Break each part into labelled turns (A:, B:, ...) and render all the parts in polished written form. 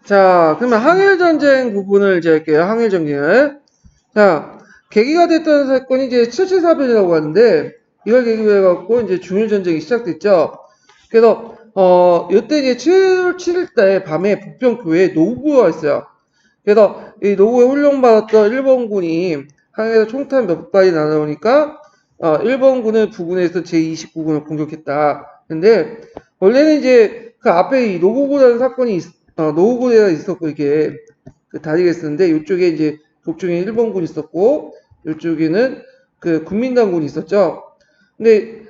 A: 자, 그러면 항일전쟁 부분을 이제 할게요. 항일전쟁을. 자, 계기가 됐던 사건이 이제 774변이라고 하는데, 이걸 계기로 해갖고 이제 중일전쟁이 시작됐죠. 그래서, 이때 이제 7일달 밤에 북평교회에 노부가 있어요. 그래서 이 노부에 훈련받았던 일본군이 항해에서 총탄 몇 발이 날아오니까, 일본군은 부근에서 제29군을 공격했다. 근데, 원래는 이제 그 앞에 이 노부부라는 사건이 노후부대가 있었고 이게 그 다리가 있었는데 이쪽에 이제 북쪽에 일본군이 있었고 이쪽에는 그 국민당군이 있었죠. 근데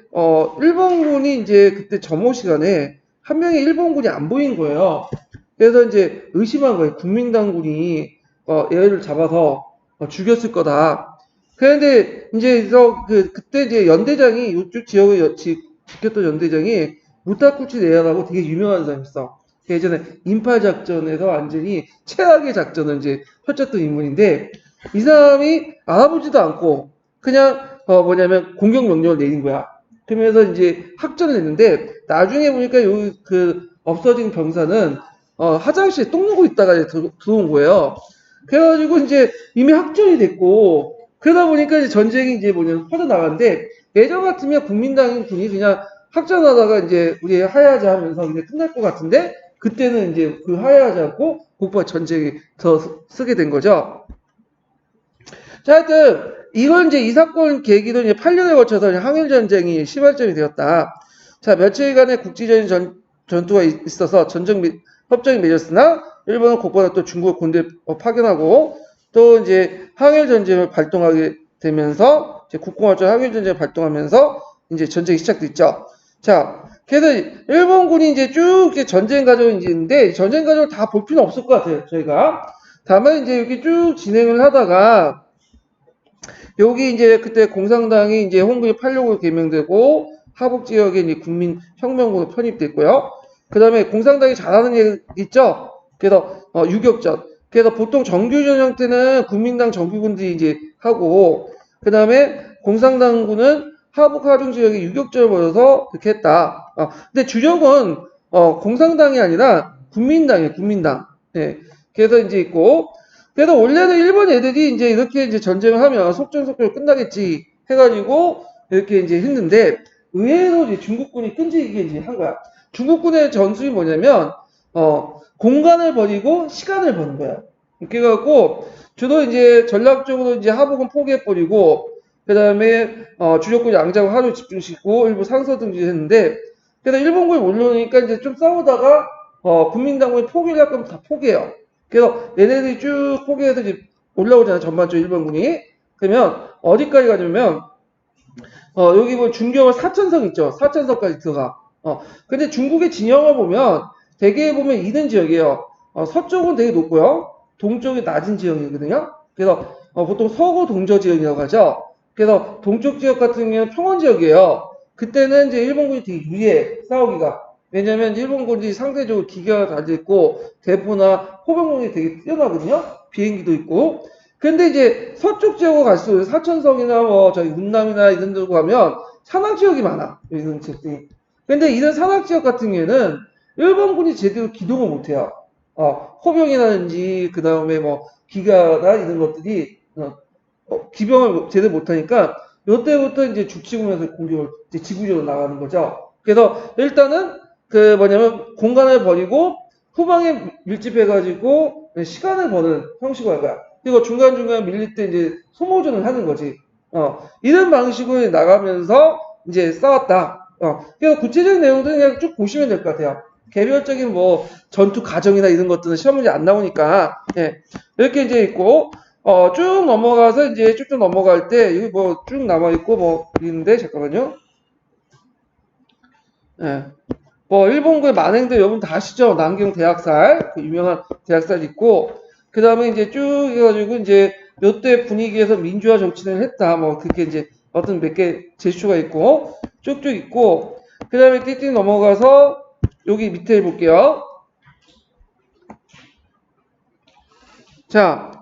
A: 일본군이 이제 그때 점호 시간에 한 명의 일본군이 안 보인 거예요. 그래서 이제 의심한 거예요. 국민당군이 얘를 잡아서 죽였을 거다. 그런데 이제 그때 이제 연대장이 이쪽 지역을 지켰던 연대장이 무타쿠치 내야라고 되게 유명한 사람이었어. 예전에 인파 작전에서 완전히 최악의 작전을 이제 펼쳤던 인물인데 이 사람이 알아보지도 않고 그냥 뭐냐면 공격 명령을 내린 거야. 그러면서 이제 학전을 냈는데 나중에 보니까 그 없어진 병사는 화장실에 똥 누고 있다가 들어온 거예요. 그래가지고 이제 이미 학전이 됐고 그러다 보니까 이제 전쟁이 이제 뭐냐면 퍼져나가는데 예전 같으면 국민당군이 그냥 학전하다가 이제 우리 하야자 하면서 그냥 끝날 것 같은데 그때는 이제 그 하야하지 않고 북부와 전쟁이 더 쓰게 된 거죠. 자, 하여튼 이건 이제 이 사건 계기도 이제 8년에 걸쳐서 항일 전쟁이 시발점이 되었다. 자, 며칠간의 국지적인 전투가 있어서 협정이 맺었으나 일본은 곧바로 또 중국을 군대 파견하고 또 이제 항일 전쟁을 발동하게 되면서 이제 국공화적 항일 전쟁을 발동하면서 이제 전쟁이 시작됐죠. 자, 그래서 일본군이 이제 쭉 이제 전쟁 과정이 있는데 전쟁 과정을 다 볼 필요는 없을 것 같아요. 저희가 다만 이제 이렇게 쭉 진행을 하다가 여기 이제 그때 공산당이 이제 홍군이 86으로 개명되고 하북 지역에 이제 국민혁명군으로 편입됐고요. 그 다음에 공산당이 잘하는 일 있죠. 그래서 유격전. 그래서 보통 정규전 형태는 국민당 정규군들이 이제 하고 그 다음에 공산당군은 하북 하중 지역에 유격전을 벌여서 그렇게 했다. 근데 주력은 공산당이 아니라 국민당이에요. 국민당. 네. 그래서 이제 있고 그래서 원래는 일본 애들이 이제 이렇게 이제 전쟁을 하면 속전속결 끝나겠지 해가지고 이렇게 이제 했는데 의외로 이제 중국군이 끈질기게 이제 한 거야. 중국군의 전술이 뭐냐면 공간을 버리고 시간을 버는 거야. 이렇게 해갖고 주로 이제 전략적으로 이제 하복은 포기해버리고 그 다음에 주력군 양자고 하루 집중시키고 일부 상서 등지했는데 그래서 일본군이 몰려오니까 이제 좀 싸우다가 국민당군이 포기를 할 거면 다 포기해요. 그래서 얘네들이 쭉 포기해서 이제 올라오잖아요. 전반적으로 일본군이. 그러면 어디까지 가냐면 여기 뭐 중경을 사천성 있죠. 사천성까지 들어가. 근데 중국의 진영을 보면 대개 보면 이런 지역이에요. 서쪽은 되게 높고요. 동쪽이 낮은 지역이거든요. 그래서 보통 서구 동저 지역이라고 하죠. 그래서 동쪽 지역 같은 경우는 평원 지역이에요. 그때는 이제 일본군이 되게 유리해 싸우기가. 왜냐면 일본군이 상대적으로 기계가 달려있고 대포나 포병력이 되게 뛰어나거든요. 비행기도 있고. 근데 이제 서쪽 지역으로 갈수록 사천성이나 뭐 저희 운남이나 이런 데로 가면 산악 지역이 많아. 이런 지역들이. 근데 이런 산악 지역 같은 경우에는 일본군이 제대로 기동을 못해요. 호병이라든지 그 다음에 뭐 기가나 이런 것들이 기병을 제대로 못하니까 이때부터 이제 죽치고면서 공격을 이제 지구적으로 나가는 거죠. 그래서 일단은 그 뭐냐면 공간을 버리고 후방에 밀집해가지고 시간을 버는 형식으로 할 거야. 그리고 중간중간 밀릴 때 이제 소모전을 하는 거지. 이런 방식으로 나가면서 이제 싸웠다. 그래서 구체적인 내용들은 그냥 쭉 보시면 될 것 같아요. 개별적인 뭐 전투 과정이나 이런 것들은 시험 문제 안 나오니까 예. 이렇게 이제 있고 쭉 넘어가서 이제 쭉쭉 넘어갈 때 여기 뭐 쭉 남아 있고 뭐 있는데 잠깐만요. 예. 뭐 일본군의 만행들 여러분 다 아시죠? 남경 대학살 그 유명한 대학살 있고 그 다음에 이제 쭉 해가지고 이제 요때 분위기에서 민주화 정치를 했다 뭐 그렇게 이제 어떤 몇 개 제스처가 있고 쭉쭉 있고 그 다음에 띠띠 넘어가서 여기 밑에 볼게요. 자,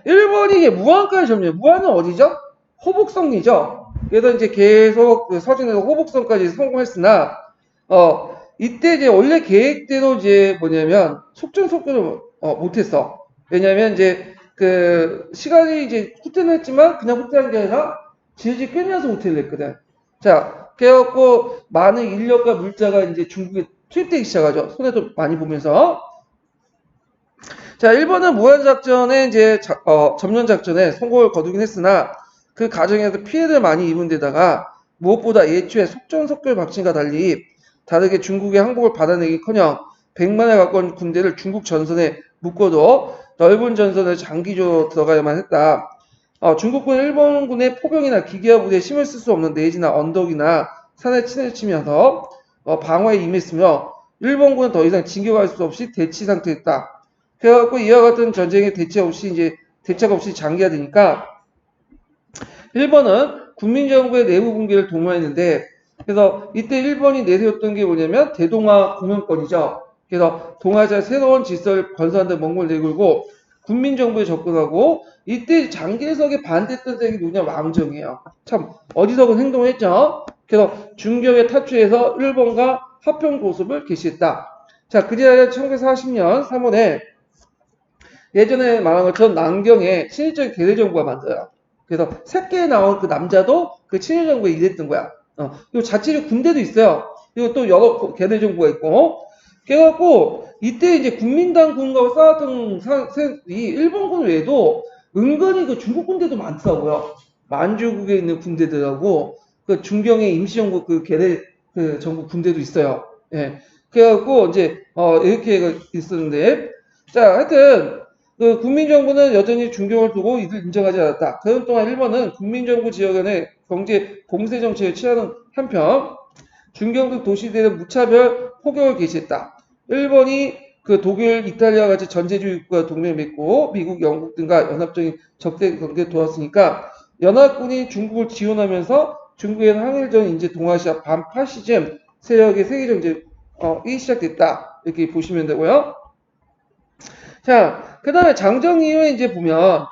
A: 일본이 이게 무안까지 점령. 무안은 어디죠? 호북성이죠. 그래서 이제 계속 그 서진에서 호북성까지 성공했으나, 이때 이제 원래 계획대로 이제 뭐냐면 속전속결을 못했어. 왜냐면 이제 그 시간이 이제 후퇴는 했지만 그냥 후퇴한 게 아니라 질질 끌면서 후퇴를 했거든. 자, 그래갖고 많은 인력과 물자가 이제 중국에 투입되기 시작하죠. 손해도 많이 보면서. 자, 일본은 무한작전에 이제 점령작전에 성공을 거두긴 했으나 그 과정에서 피해를 많이 입은 데다가 무엇보다 예초에 속전속결 박진과 달리 다르게 중국의 항복을 받아내기커녕 100만에 가까운 군대를 중국 전선에 묶어도 넓은 전선을 장기적으로 들어가야만 했다. 중국군 일본군의 포병이나 기계화 부대에 힘을 쓸 수 없는 내지나 언덕이나 산에 치내치면서 방어에 임했으며 일본군은 더 이상 진격할 수 없이 대치 상태였다. 그래갖고 이와 같은 전쟁에 대책 없이 장기화되니까 일본은 국민정부의 내부 붕괴를 독려했는데 그래서 이때 일본이 내세웠던 게 뭐냐면 대동아 공영권이죠. 그래서 동아시아 새로운 질서를 건설하는 데 몽골을 내걸고 국민정부에 접근하고 이때 장개석에 반대했던 세력이 누구냐 왕정이에요. 참 어리석은 행동을 했죠. 그래서 중경에 탈취해서 일본과 화평 고습을 개시했다. 자, 그리하여 1940년 3월에 예전에 말한 것처럼 남경에 친일적 계례정부가 만들어요. 그래서 새끼에 나온 그 남자도 그 친일정부에 일했던 거야. 그리고 자치적 군대도 있어요. 그리고 또 여러 계례정부가 있고. 그래갖고 이때 이제 국민당 군과 싸웠던 이 일본군 외에도 은근히 그 중국 군대도 많더라고요. 만주국에 있는 군대들하고 그 중경의 임시정부 그 계례 그 정부 군대도 있어요. 예. 그래갖고 이제 이렇게 있었는데 자 하여튼 그 국민정부는 여전히 중경을 두고 이들 인정하지 않았다. 그런 동안 일본은 국민정부 지역 간의 경제 공세 정책을 취하는 한편 중경급 도시들의 무차별 포격을 개시했다. 일본이 그 독일, 이탈리아와 같이 전제주의 국가와 동맹을 맺고 미국, 영국 등과 연합적인 적대 관계를 도왔으니까 연합군이 중국을 지원하면서 중국에는 항일전 이제 동아시아 반파시즘 세력의 세계정책이 시작됐다. 이렇게 보시면 되고요. 자, 그 다음에 장정 이후에 이제 보면,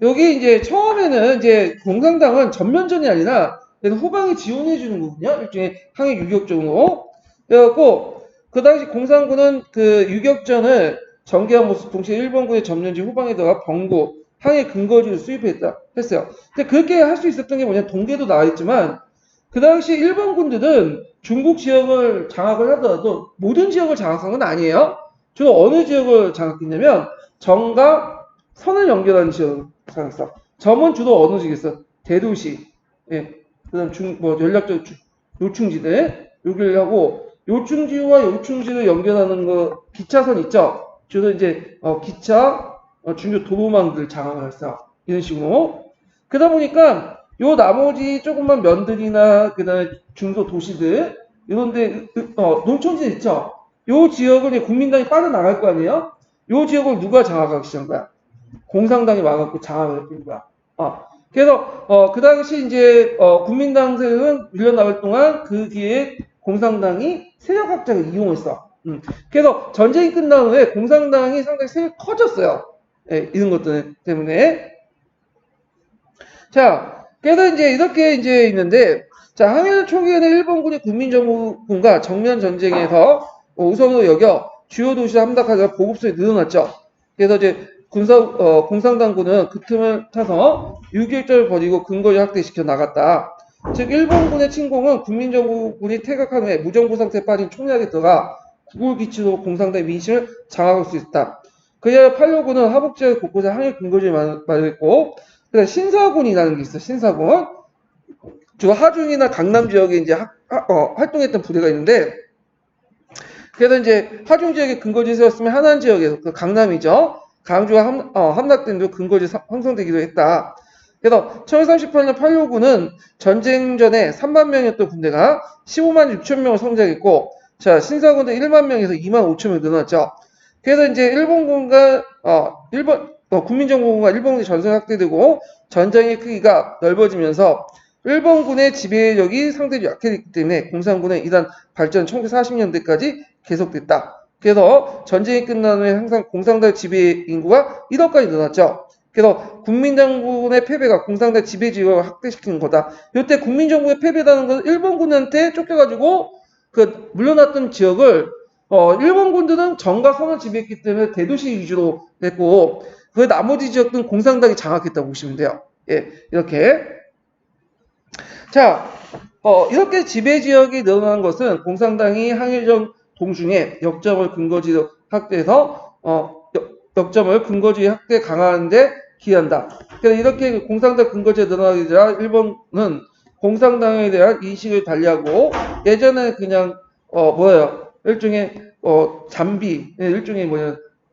A: 여기 이제 처음에는 이제 공산당은 전면전이 아니라 후방에 지원해주는 거거든요. 일종의 항해 유격전으로. 그래갖고, 그 당시 공산군은 그 유격전을 전개한 모습 동시에 일본군의 점령지 후방에 들어가 병고, 항해 근거지를 했어요. 근데 그렇게 할 수 있었던 게 뭐냐, 동계도 나와 있지만, 그 당시 일본 군들은 중국 지역을 장악을 하더라도 모든 지역을 장악한 건 아니에요. 주로 어느 지역을 장악했냐면 정과 선을 연결하는 지역을 장악했어. 점은 주로 어느 지역이겠어? 대도시, 예, 그다음 전략적 요충지대 여기를 하고 요충지와 요충지를 연결하는 거 기차선 있죠. 주로 이제 기차 중요 도로망들 장악을 했어. 이런 식으로. 그러다 보니까 요 나머지 조금만 면들이나 그다음에 중소 도시들 이런데 농촌지 있죠. 요 지역을 국민당이 빠져나갈 거 아니에요? 요 지역을 누가 장악하기 시작한 거야? 공산당이 와갖고 장악을 했던 거야. 그래서 그 당시 이제 국민당 세력은 밀려나갈 동안 그 뒤에 공산당이 세력 확장을 이용했어. 그래서 전쟁이 끝난 후에 공산당이 상당히 세력이 커졌어요. 예, 이런 것들 때문에. 자, 그래서 이제 이렇게 이제 있는데, 자, 항일 초기에는 일본군이 국민정부군과 정면 전쟁에서 우선으로 여겨 주요 도시를 함락하다가 보급소에 늘어났죠. 그래서 이제 공산당군은 그 틈을 타서 유격전을 벌이고 근거를 확대시켜 나갔다. 즉, 일본군의 침공은 국민정부군이 퇴각한 후에 무정부 상태에 빠진 총략에 들어가 국을 기치로 공산당의 민심을 장악할 수 있다. 그리하여 팔로군은 하북지역 곳곳에 항일 근거지를 마련했고, 그다음 신사군이라는 게 있어. 신사군. 주로 하중이나 강남 지역에 이제 활동했던 부대가 있는데, 그래서 이제 하중 지역에 근거지 세웠으면 하남 지역에서 그 강남이죠. 강주가 함락된 후 근거지 형성되기도 했다. 그래서 1938년 8.6군은 전쟁 전에 3만 명이었던 군대가 15만 6천 명을 성장했고, 자, 신사군도 1만 명에서 2만 5천 명 늘어났죠. 그래서 이제 일본군과 국민정부군과 일본군의 전선 확대되고 전장의 크기가 넓어지면서 일본군의 지배력이 상대적으로 약해졌기 때문에 공산군의 이단 발전 1940년대까지 계속됐다. 그래서 전쟁이 끝난 후에 항상 공산당 지배 인구가 1억까지 늘어났죠. 그래서 국민정부의 패배가 공산당 지배 지역을 확대시키는 거다. 이때 국민정부의 패배라는 것은 일본군한테 쫓겨가지고 물러났던 지역을 일본군들은 정과 성을 지배했기 때문에 대도시 위주로 했고 그 나머지 지역들은 공산당이 장악했다고 보시면 돼요. 예, 이렇게. 자, 이렇게 지배 지역이 늘어난 것은 공산당이 항일전 동중에 역점을 근거지로 확대해서 역점을 근거지 확대 강화하는데 기여한다. 그래서 이렇게 공산당 근거지에 늘어나게 되자 일본은 공산당에 대한 인식을 달리하고 예전에 그냥 일종의 잠비, 일종의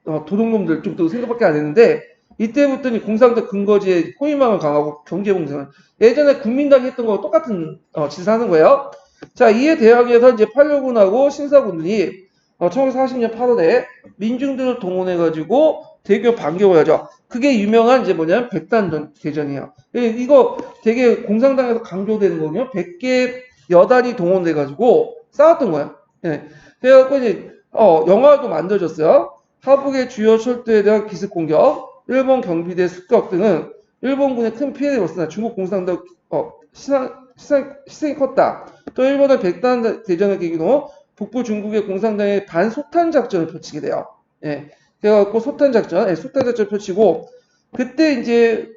A: 도둑놈들 좀 더 생각밖에 안 했는데 이때부터는 공산당 근거지에 호위망을 강하고 경제봉쇄를 예전에 국민당이 했던 거와 똑같은 짓을 하는 거예요. 자, 이에 대항해서 이제 8.6군하고 신사군이 1940년 8월에 민중들을 동원해가지고 대교 반격을 하죠. 그게 유명한 이제 뭐냐면 백단전 대전이에요. 이거 되게 공산당에서 강조되는 거거든요. 100개 여단이 동원돼가지고 싸웠던 거예요. 예. 그래갖고 이제 영화도 만들어졌어요. 하북의 주요 철도에 대한 기습 공격, 일본 경비대 습격 등은 일본군에 큰 피해를 입었으나 중국 공산당 희생이 컸다. 또 일본은 백단 대전을 계기로 북부 중국의 공산당의 반소탄 작전을 펼치게 돼요. 예. 그래갖고 소탄 작전을 펼치고 그때 이제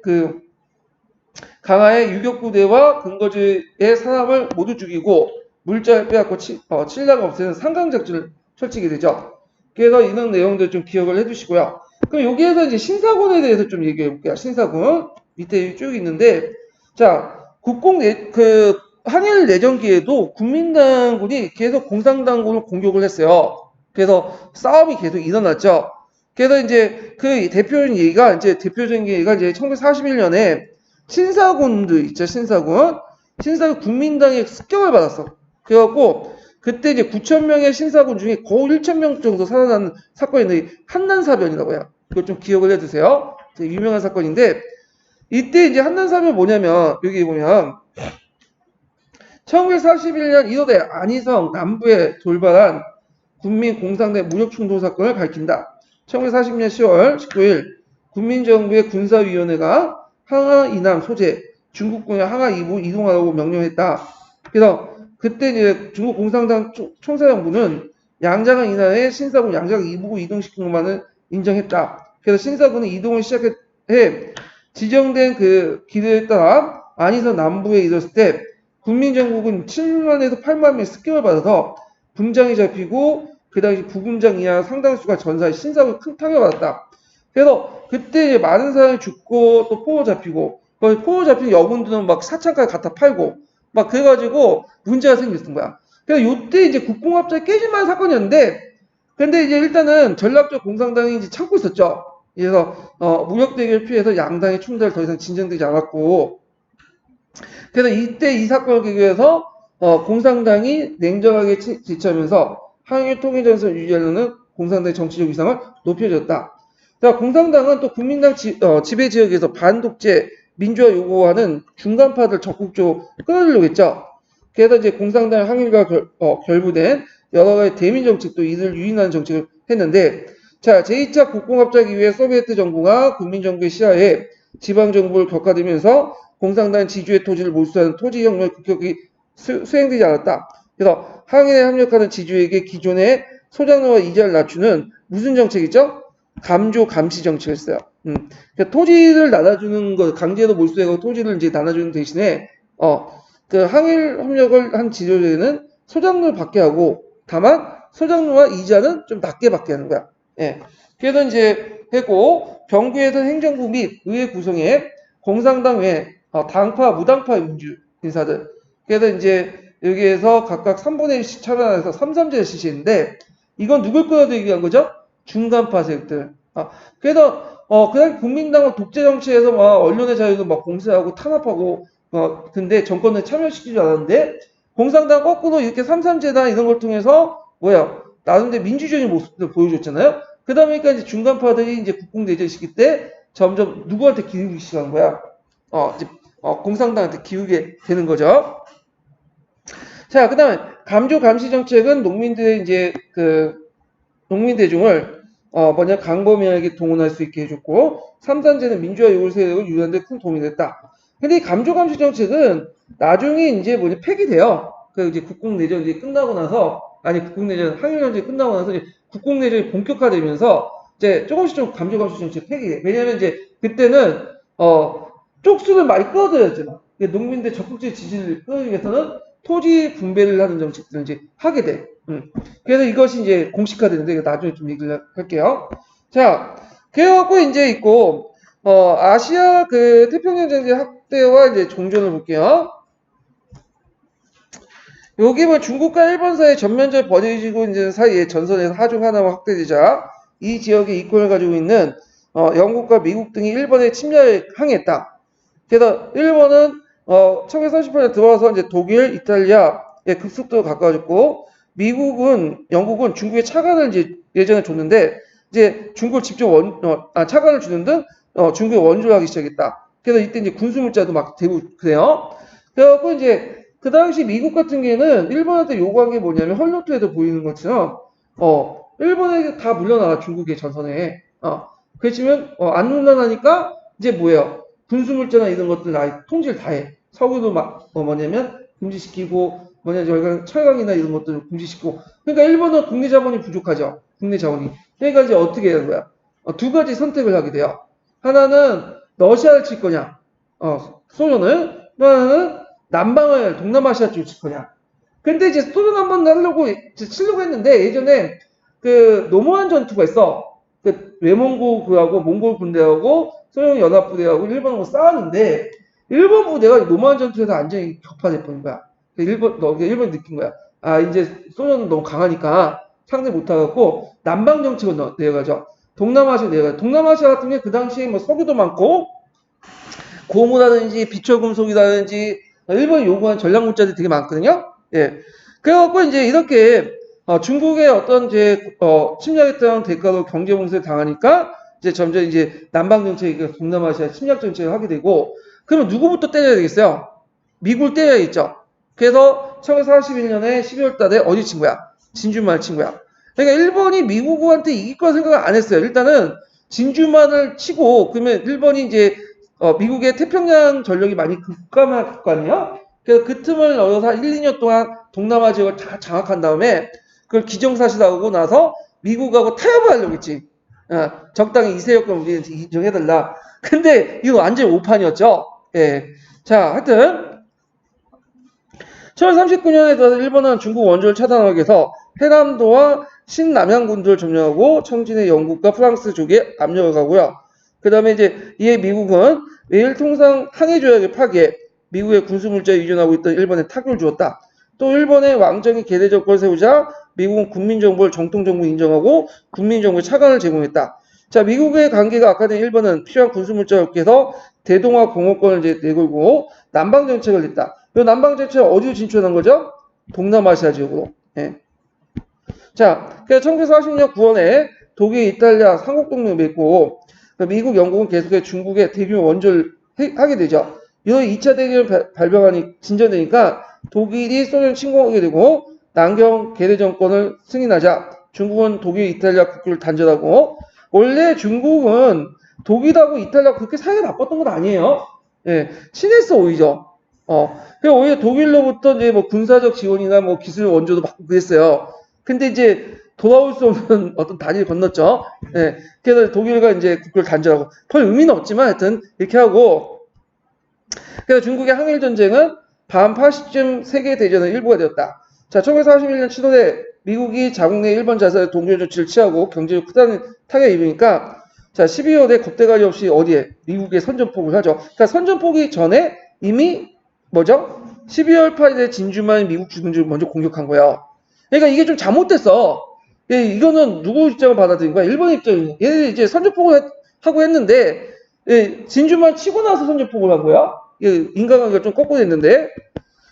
A: 강화의 유격부대와 근거지의 사람을 모두 죽이고 물자를 빼앗고 칠라가 없애는 상강 작전을 펼치게 되죠. 그래서 이런 내용들 좀 기억을 해주시고요. 그럼 여기에서 이제 신사군에 대해서 좀 얘기해 볼게요. 신사군 밑에 쭉 있는데, 자 한일 내전기에도 국민당군이 계속 공산당군을 공격을 했어요. 그래서 싸움이 계속 일어났죠. 그래서 이제 대표적인 얘기가 이제 1941년에 신사군도 있죠. 신사군 국민당의 습격을 받았어. 그래갖고 그때 이제 9,000명의 신사군 중에 거의 1,000명 정도 살아나는 사건인데 한난사변이라고 해요. 이거 좀 기억을 해두세요. 되게 유명한 사건인데 이때 이제 한난사변 뭐냐면 여기 보면 1941년 1월에 안희성 남부에 돌발한 국민공산대 무력충돌 사건을 밝힌다. 1940년 10월 19일 국민정부의 군사위원회가 항하 이남 소재 중국군의 항하 이부 이동하라고 명령했다. 그래서 그때 이제 중국 공산당 총사령부는 양자강 이남의 신사군 양자강 이부구 이동시킨 것만을 인정했다. 그래서 신사군은 이동을 시작해 지정된 그 길에 따라 안희성 남부에 이르렀을 때 국민정국은 7만에서 8만 명의 습격을 받아서 분장이 잡히고 그 당시 부군장 이하 상당수가 전사에 신사군이 큰 타격을 받았다. 그래서 그때 이제 많은 사람이 죽고 또 포로 잡히고 포로 잡힌 여군들은 막 사창까지 갖다 팔고 막 그래가지고 문제가 생겼던 거야. 그래서 요때 이제 국공합작이 깨질 만한 사건이었는데 근데 이제 일단은 전략적 공산당이 이제 참고 있었죠. 그래서 무력 대결 피해서 양당의 충돌 더 이상 진정되지 않았고 그래서 이때 이 사건을 계기해서 공산당이 냉정하게 지체하면서 항일 통일전선 유지하려는 공산당의 정치적 위상을 높여줬다. 자, 공산당은 또 국민당 지배 지역에서 반독재 민주화 요구하는 중간파들 적극적으로 끌어들이려고 했죠. 그래서 이제 공산당 항일과 결부된 여러 가지 대민 정책도 이들 유인하는 정책을 했는데, 자, 제2차 국공합작 이후에 소비에트 정부가 국민정부의 시하에 지방정부를 격화되면서 공산당 지주의 토지를 몰수하는 토지혁명이 급격히 수행되지 않았다. 그래서 항일에 합력하는 지주에게 기존의 소장료와 이자를 낮추는 무슨 정책이죠? 감조 감시 정책을 써요. 그러니까 토지를 나눠주는 거, 강제로 몰수하고 토지를 이제 나눠주는 대신에, 항일 협력을 한 지주에는 소장료를 받게 하고, 다만 소장료와 이자는 좀 낮게 받게 하는 거야. 예. 그래서 이제 했고, 병구에서 행정부 및 의회 구성에 공산당 외 당파, 무당파 민주 인사들. 그래서 이제 여기에서 각각 3분의 1씩 차단해서 3.3제를 실시했는데, 이건 누굴 끌어들이기 위한 거죠? 중간파 세력들. 그래서 그냥 국민당은 독재 정치에서 막 언론의 자유도 막 봉쇄하고 탄압하고 근데 정권에 참여시키지 않았는데 공산당 거꾸로 이렇게 3.3제다 이런 걸 통해서 나름대로 민주주의 모습을 보여줬잖아요. 그러다 보니까 이제 중간파들이 이제 국공대전 시기 때 점점 누구한테 기우기 시작한 거야? 공산당한테 기우게 되는 거죠. 자, 그 다음에 감조 감시 정책은 농민들의 이제 농민 대중을 강범위하게 동원할 수 있게 해줬고 3.3제는 민주화 요구 세력을 유지하는 데 큰 도움이 됐다. 근데 이 감조 감시 정책은 나중에 이제 폐기돼요. 그 이제 국공내전이 끝나고 나서, 아니, 국공내전, 항일전쟁이 끝나고 나서 이제 국공내전이 본격화되면서 이제 조금씩 좀 감정감수 좀 폐기해. 왜냐면 이제 그때는, 쪽수를 많이 끌어들였잖아. 농민들 적극적인 지지를 끌어들이기 위해서는 토지 분배를 하는 정책들을 이제 하게 돼. 그래서 이것이 이제 공식화되는데, 이거 나중에 좀 얘기를 할게요. 자, 그래갖고 이제 있고, 아시아 그 태평양 전쟁 확대와 이제 종전을 볼게요. 여기 뭐 중국과 일본 사이에 전면적으로 벌어지고 있는 사이에 전선에서 하중 하나가 확대되자 이 지역의 이권을 가지고 있는 영국과 미국 등이 일본의 침략에 항의했다. 그래서 일본은 1938년 들어와서 이제 독일, 이탈리아의 급속도로 가까워졌고 미국은 영국은 중국에 차관을 이제 예전에 줬는데 이제 중국을 직접 차관을 주는 등 중국에 원조를 하기 시작했다. 그래서 이때 이제 군수물자도 막 되고 그래요. 그래갖고 이제 그 당시 미국 같은 경우에는 일본한테 요구한 게 뭐냐면 헐리우드에도 보이는 것처럼 일본에게 다 물러나가 중국의 전선에 그렇지만 안 물러나니까 이제 뭐예요? 군수물자나 이런 것들 아예 통제를 다 해. 석유도 막 뭐냐면 금지시키고 뭐냐 철강이나 이런 것들을 금지시키고 그러니까 일본은 국내 자본이 부족하죠. 국내 자본이. 그러니까 이제 어떻게 하는 거야? 두 가지 선택을 하게 돼요. 하나는 러시아를 칠 거냐? 소련을. 또 하나는 남방을 동남아시아 쪽을 칠 거냐. 근데 이제 소련 한번 하려고 치려고 했는데 예전에 그 노무한 전투가 있어. 그 외몽고 그하고 몽골 군대하고 소련 연합 부대하고 일본하고 싸웠는데 일본 부대가 노무한 전투에서 완전히 격파돼 버린 거야. 일본이 느낀 거야. 아 이제 소련은 너무 강하니까 상대 못하겠고 남방 정책을 내려가죠. 동남아시아 내려가. 동남아시아 같은 경우 그 당시에 뭐 석유도 많고 고무라든지 비철금속이라든지 일본이 요구한 전략물자들이 되게 많거든요. 예. 그래갖고 이제 이렇게 중국의 어떤 이제 침략에 따른 대가로 경제 봉쇄를 당하니까 이제 점점 이제 남방 정책이 동남아시아 침략 정책을 하게 되고 그러면 누구부터 때려야 되겠어요? 미국을 때려야겠죠. 그래서 1941년에 12월 달에 어디 친 거야? 진주만을 친 거야. 그러니까 일본이 미국한테 이길 거라 생각을 안 했어요. 일단은 진주만을 치고 그러면 일본이 이제 미국의 태평양 전력이 많이 급감할 거 아니에요? 그래서 그 틈을 넣어서 한 1, 2년 동안 동남아 지역을 다 장악한 다음에 그걸 기정사실하고 나서 미국하고 타협을 하려고 했지. 적당히 이세역권 우리한테 인정해달라. 근데 이거 완전 오판이었죠. 예. 자, 하여튼 1939년에 들어서 일본은 중국 원조를 차단하기 위해서 해남도와 신남향군도를 점령하고 청진의 영국과 프랑스 쪽에 압력을 가고요. 그 다음에 이제 이에 미국은 외일 통상 항해 조약을 파기해 미국의 군수물자에 의존하고 있던 일본에 타격을 주었다. 또 일본의 왕정이 계대 정권을 세우자 미국은 국민정부를 정통정부 인정하고 국민정부에 차관을 제공했다. 자, 미국의 관계가 악화된 일본은 필요한 군수물자를 얻기 위해서 대동아 공업권을 이제 내걸고 남방 정책을 냈다. 이 남방 정책을 어디로 진출한 거죠? 동남아시아 지역으로. 예. 자, 그래서 1940년 9월에 독일, 이탈리아 삼국동맹을 맺고 미국, 영국은 계속해서 중국에 대규모 원조를 하게 되죠. 이런 2차 대결 발병하니 진전되니까 독일이 소련 침공하게 되고 남경 계대 정권을 승인하자 중국은 독일, 이탈리아 국교를 단절하고 원래 중국은 독일하고 이탈리아가 그렇게 사이가 나빴던 건 아니에요. 예, 친했어 오히려. 그리고 오히려 독일로부터 이제 뭐 군사적 지원이나 뭐 기술 원조도 받고 그랬어요. 근데 이제 돌아올 수 없는 어떤 다리를 건넜죠. 예, 그래서 독일과 이제 국교를 단절하고 별 의미는 없지만 하여튼 이렇게 하고 그래서 중국의 항일 전쟁은 밤 80쯤 세계 대전의 일부가 되었다. 자, 1941년 7월에 미국이 자국 내 일본 자산의 동결 조치를 취하고 경제를 크다는 타격을 입으니까 자, 12월에 겁대가리 없이 어디에 미국에 선전포고를 하죠. 그러니까 선전포기 전에 이미 뭐죠? 12월 8일에 진주만 미국 주둔지를 먼저 공격한 거예요. 그러니까 이게 좀 잘못됐어. 예, 이거는 누구 입장을 받아들인 거야? 일본 입장이. 얘네들이 이제 선전포고를 하고 했는데 예, 진주만 치고 나서 선전포고를 한 거야. 예, 인간관계가 좀 거꾸로 됐는데.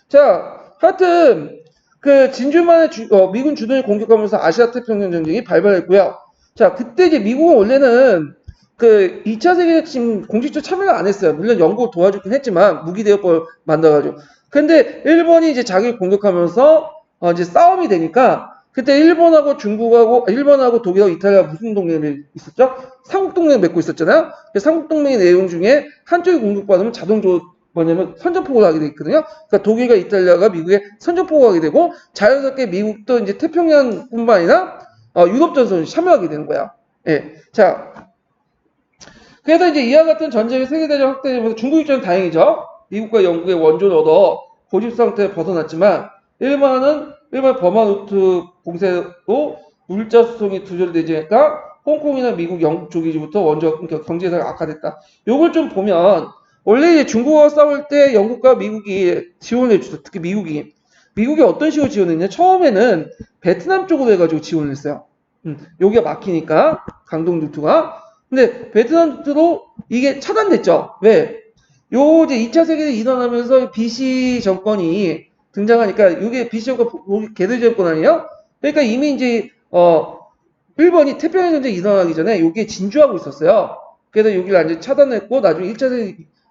A: 자, 하여튼 그 진주만의 미군 주둔을 공격하면서 아시아 태평양 전쟁이 발발했고요. 자, 그때 이제 미국은 원래는 그 2차 세계대전 공식적으로 참여를 안 했어요. 물론 영국을 도와주긴 했지만 무기대여법을 만들어가지고. 근데 일본이 이제 자기를 공격하면서 이제 싸움이 되니까 그때 일본하고 중국하고 일본하고 독일하고 이탈리아가 무슨 동맹이 있었죠? 삼국동맹을 맺고 있었잖아요. 삼국동맹의 내용 중에 한쪽이 공격받으면 자동적으로 뭐냐면 선전포고를 하게 돼 있거든요. 그러니까 독일과 이탈리아가 미국에 선전포고 하게 되고 자연스럽게 미국도 이제 태평양뿐만 아니라 유럽 전선에 참여하게 되는 거야. 예. 자, 그래서 이제 이와 같은 전쟁이 세계대전 확대되면서 중국 입장은 다행이죠. 미국과 영국의 원조를 얻어 고집 상태에 벗어났지만 일본 버마 루트 공세로 물자 수송이 두절되니까 홍콩이나 미국, 영국 쪽이부터 원조가 끊겨 경제가 악화됐다. 요걸 좀 보면 원래 이제 중국과 싸울 때 영국과 미국이 지원을 해주죠. 특히 미국이 어떤 식으로 지원했냐? 처음에는 베트남 쪽으로 해가지고 지원을 했어요. 여기가 막히니까 강동 루트가. 근데 베트남 루트로 이게 차단됐죠. 왜? 요 이제 2차 세계대전이 일어나면서 BC 정권이 등장하니까 이게 BC 정권 개들 정권 아니에요? 그러니까 이미 이제 일본이 태평양 전쟁이 일어나기 전에 여기에 진주하고 있었어요. 그래서 여기를 완전히 차단했고 나중에 2차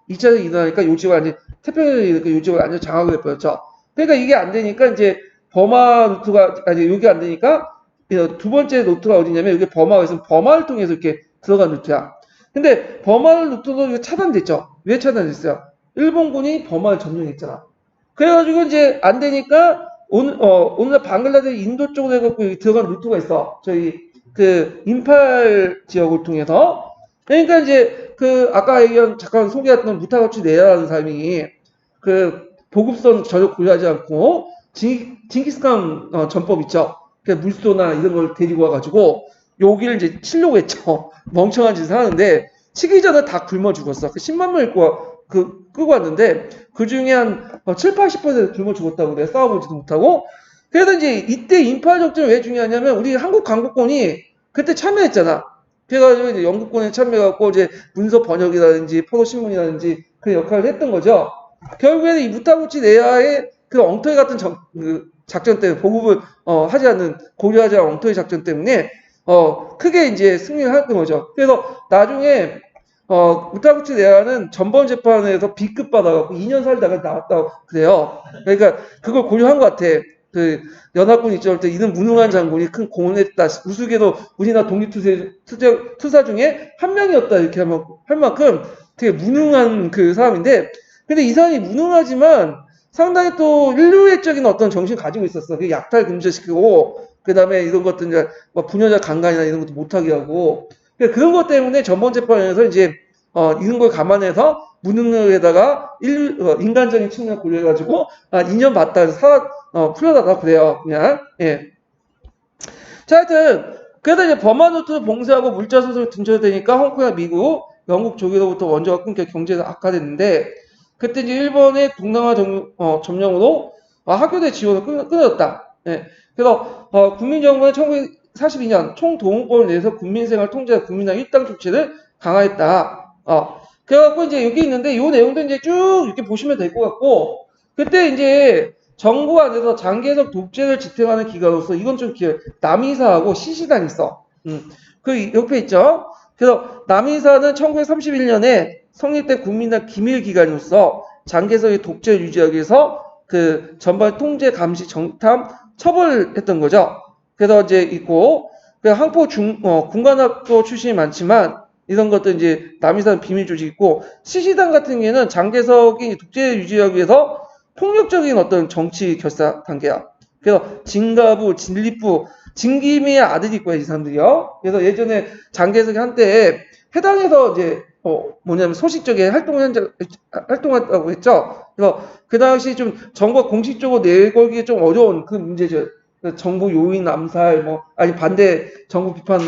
A: 세계 일어나니까 요 지역을 완전히 태평양 전쟁이니까 요 지역을 완전히 장악을 해버렸죠. 그러니까 이게 안 되니까 이제 버마 루트가 아니 여기 안 되니까 두 번째 루트가 어디냐면 여기 버마가 있으면 버마를 통해서 이렇게 들어간 루트야. 근데 버마 루트도 차단됐죠. 왜 차단됐어요? 일본군이 버마를 점령했잖아. 그래가지고 이제 안 되니까 오늘 방글라데시 인도 쪽으로 해갖고 들어간 루트가 있어. 저희 그 임팔 지역을 통해서. 그러니까 이제 그 아까 얘기한 잠깐 소개했던 무타가치 네라라는 사람이 그 보급선 전혀 고려하지 않고 징기스칸 전법 있죠. 그 물소나 이런 걸 데리고 와가지고 여기를 이제 치려고 했죠. 멍청한 짓을 하는데 치기 전에 다 굶어 죽었어. 그 10만 명 끄고 왔는데 그 중에 한 7, 80% 굶어 죽었다고 그래. 싸워보지도 못하고. 그래서 이제 이때 인파 작전이 왜 중요하냐면 우리 한국 강국권이 그때 참여했잖아. 그래가지고 이제 영국권에 참여해갖고 이제 문서 번역이라든지 포도신문이라든지 그 역할을 했던 거죠. 결국에는 이 무타구치 내야의 그 엉터리 같은 그 작전 때문에 보급을 하지 않는 고려하지 않은 엉터리 작전 때문에 크게 이제 승리를 했던 거죠. 그래서 나중에 무타구치 내야는 전범 재판에서 B급 받아갖고 2년 살다가 나왔다고 그래요. 그러니까 그걸 고려한 것 같아. 그 연합군 입장할 때 이는 무능한 장군이 큰 공을 했다. 우스개도 우리나라 독립투사 중에 한 명이었다 이렇게 할 만큼 되게 무능한 그 사람인데, 근데 이 사람이 무능하지만 상당히 또 인류애적인 어떤 정신 가지고 있었어. 그 약탈 금지시키고 그 다음에 이런 것들 이제 뭐 부녀자 강간이나 이런 것도 못하게 하고 그런 것 때문에 전범 재판에서 이제 이런 걸 감안해서 무능력에다가 인간적인 측면을 고려해가지고 2년 받다 풀려나다 그래요. 그냥 예. 자, 하여튼 그래서 이제 버마노트를 봉쇄하고 물자 수송이 등쳐되니까 홍콩이나 미국, 영국 쪽으로부터 원조가 끊겨 경제가 악화됐는데 그때 이제 일본의 동남아 점령으로 학교대 지원을 끊어졌다. 예. 그래서 국민정부는 1942년 총동원권을 내서 국민생활 통제와 국민당 일당 조치를 강화했다. 그래갖고 이제 여기 있는데 이 내용도 이제 쭉 이렇게 보시면 될 것 같고 그때 이제 정부 안에서 장기적 독재를 지탱하는 기관으로서 이건 좀 기억. 남이사하고 시시단이 있어. 그 옆에 있죠. 그래서 남이사는 1931년에 성립된 국민당 기밀기관으로서 장개석의 독재를 유지하기 위해서 그 전반 통제 감시 정탐 처벌했던 거죠. 그래서 이제 있고 그 항포 군관학교 출신이 많지만 이런 것도 이제 남이사는 비밀 조직이 있고 시시단 같은 경우에는 장개석이 독재를 유지하기 위해서 폭력적인 어떤 정치 결사 단계야. 그래서 진가부, 진리부, 진기미의 아들이 있고요, 이 사람들이요. 그래서 예전에 장개석이 한때 해당에서 이제 뭐냐면 소식적인 활동했다고 했죠. 그래서 그 당시 좀 정부가 공식적으로 내걸기 좀 어려운 그 문제죠. 정부 요인 암살, 아니 반대 정부 비판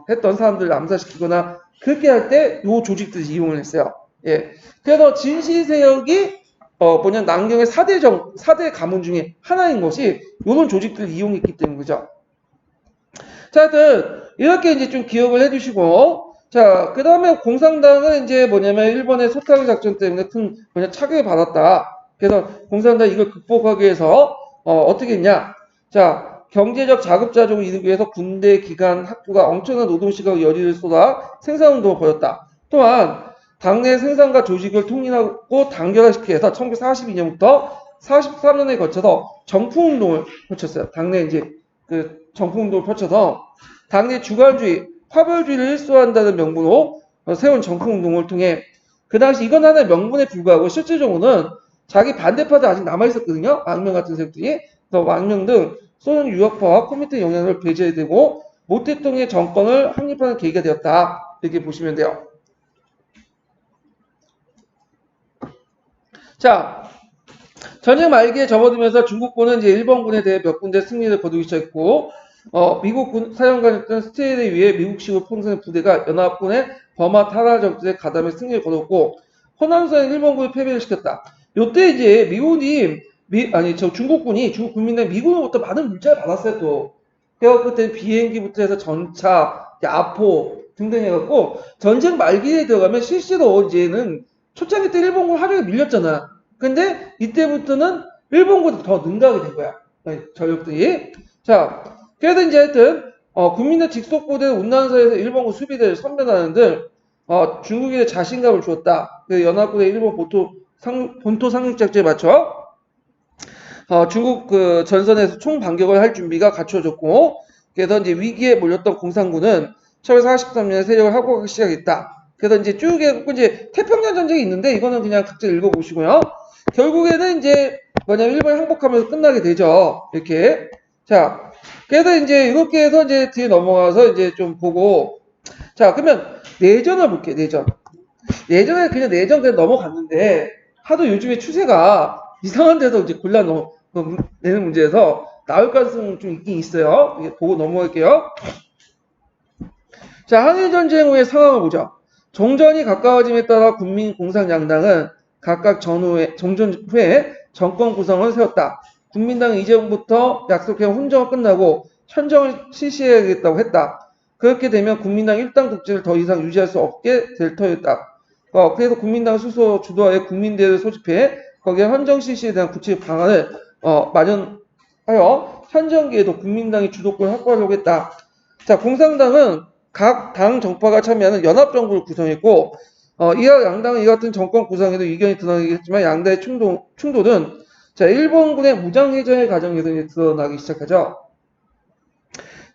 A: 했던 사람들 암살시키거나 그렇게 할 때 요 조직들이 이용을 했어요. 예. 그래서 진시세력이 뭐냐 남경의 4대 가문 중에 하나인 것이 이런 조직들을 이용했기 때문이죠. 자, 하여튼 이렇게 이제 좀 기억을 해두시고 자, 그 다음에 공산당은 이제 뭐냐면 일본의 소탕 작전 때문에 큰 차격을 받았다. 그래서 공산당이 이걸 극복하기 위해서 어떻게 했냐? 자, 경제적 자급자족을 이루기 위해서 군대, 기관, 학교가 엄청난 노동시간과 열의를 쏟아 생산운동을 벌였다. 또한 당내 생산과 조직을 통일하고 단결화시키기 위해서 1942년부터 43년에 거쳐서 정풍운동을 펼쳤어요. 당내 이제 그 정풍운동을 펼쳐서 당내 주관주의, 화벌주의를 일소한다는 명분으로 세운 정풍운동을 통해 그 당시 이건 하나의 명분에 불구하고 실질적으로는 자기 반대파도 아직 남아있었거든요. 왕명 같은 세력들이. 그래서 왕명 등 소련 유학파와 코민트의 영향을 배제되고 모 대통령의 정권을 확립하는 계기가 되었다. 이렇게 보시면 돼요. 자, 전쟁 말기에 접어들면서 중국군은 이제 일본군에 대해 몇 군데 승리를 거두기 시작했고, 미국 사령관이었던 스테일에 의해 미국식으로 풍선의 부대가 연합군의 버마 타라 전투에 가담해 승리를 거뒀고, 호남선에 일본군을 패배를 시켰다. 요때 이제 미군이, 중국군이, 중국 국민들 미군으로부터 많은 물자를 받았어요, 또. 그래서 그때 비행기부터 해서 전차, 야포 등등 해갖고, 전쟁 말기에 들어가면 실제로 이제는 초창기 때 일본군 하루에 밀렸잖아. 근데 이때부터는 일본군이 더 능가하게 된 거야. 전력들이. 자, 그래서 이제 하여튼 국민의 직속부대는 운난사에서 일본군 수비대를 선면하는 등 중국에 자신감을 주었다. 그 연합군의 일본 본토 상륙작전에 맞춰 중국 그 전선에서 총 반격을 할 준비가 갖춰졌고, 그래서 이제 위기에 몰렸던 공산군은 1943년에 세력을 확보하기 시작했다. 그래서 이제 쭉 해갖고 이제 태평양 전쟁이 있는데 이거는 그냥 각자 읽어보시고요. 결국에는 이제 뭐냐면 일본이 항복하면서 끝나게 되죠. 이렇게. 자, 그래서 이제 이렇게 해서 이제 뒤에 넘어가서 이제 좀 보고, 자, 그러면 내전을 볼게요. 내전. 예전에 그냥 내전 그냥 넘어갔는데 하도 요즘에 추세가 이상한 데서 이제 내는 문제에서 나올 가능성이 좀 있긴 있어요. 보고 넘어갈게요. 자, 한일전쟁 후의 상황을 보죠. 종전이 가까워짐에 따라 국민 공산 양당은 각각 종전 후에 정권 구성을 세웠다. 국민당은 이제부터 약속한 훈정을 끝나고 현정을 실시해야겠다고 했다. 그렇게 되면 국민당 일당 독재를 더 이상 유지할 수 없게 될 터였다. 그래서 국민당 수소 주도하에 국민대회를 소집해 거기에 헌정 실시에 대한 구체적 방안을 마련하여 현정기에도 국민당이 주도권을 확보하려고 했다. 자, 공산당은 각 당 정파가 참여하는 연합정부를 구성했고, 이와 양당은 이 같은 정권 구성에도 이견이 드러나겠지만 양당의 충돌은 자, 일본군의 무장해전의 과정에서 이제 드러나기 시작하죠.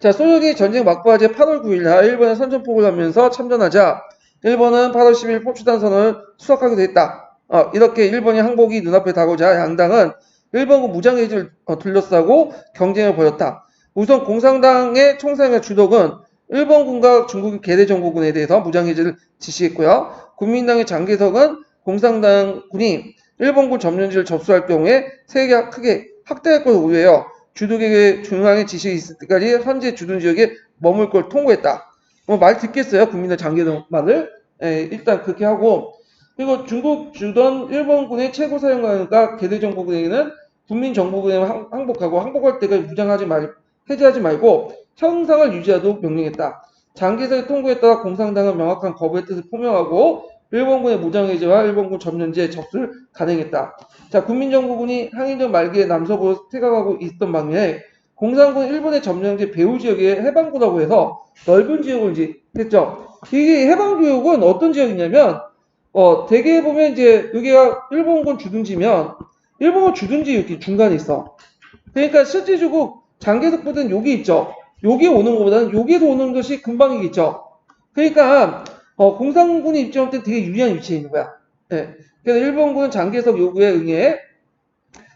A: 자, 소련이 전쟁 막바지에 8월 9일 날 일본에 선전포고를 하면서 참전하자 일본은 8월 10일 포츠단선을 수락하게 됐다. 이렇게 일본이 항복이 눈앞에 다가오자 양당은 일본군 무장해전을 둘러싸고 경쟁을 벌였다. 우선 공산당의 총사령관 주덕은 일본군과 중국의 개대정보군에 대해서 무장해제를 지시했고요. 국민당의 장개석은 공산당군이 일본군 점령지를 접수할 경우에 세계가 크게 확대할 것을 우려해요. 주둔에게 중앙의 지시가 있을 때까지 현재 주둔 지역에 머물 걸 통보했다. 말 듣겠어요? 국민당 장개석 말을. 일단 그렇게 하고, 그리고 중국 주던 일본군의 최고사령관과 개대정보군에게는 국민정보군에 항복하고 항복할 때까지 해제하지 말고 형상을 유지하도록 명령했다. 장개석의 통보에 따라 공산당은 명확한 거부의 뜻을 표명하고 일본군의 무장해제와 일본군 점령지에 접수를 간행했다. 자, 국민정부군이 항일전 말기에 남서부로 퇴각하고 있던 방면에 공산군은 일본의 점령지 배후 지역에 해방구라고 해서 넓은 지역을 했죠. 이게 해방구역은 어떤 지역이냐면 대개 보면 이제 여기가 일본군 주둔지면 일본군 주둔지 이렇게 중간에 있어. 그러니까 실질적으로 장개석 부대는 여기 있죠. 여기 오는 것보다는 여기에서 오는 것이 금방이겠죠. 그러니까 공산군의 입장할 때 되게 유리한 위치에 있는 거야. 네. 그래서 일본군은 장개석 요구에 응해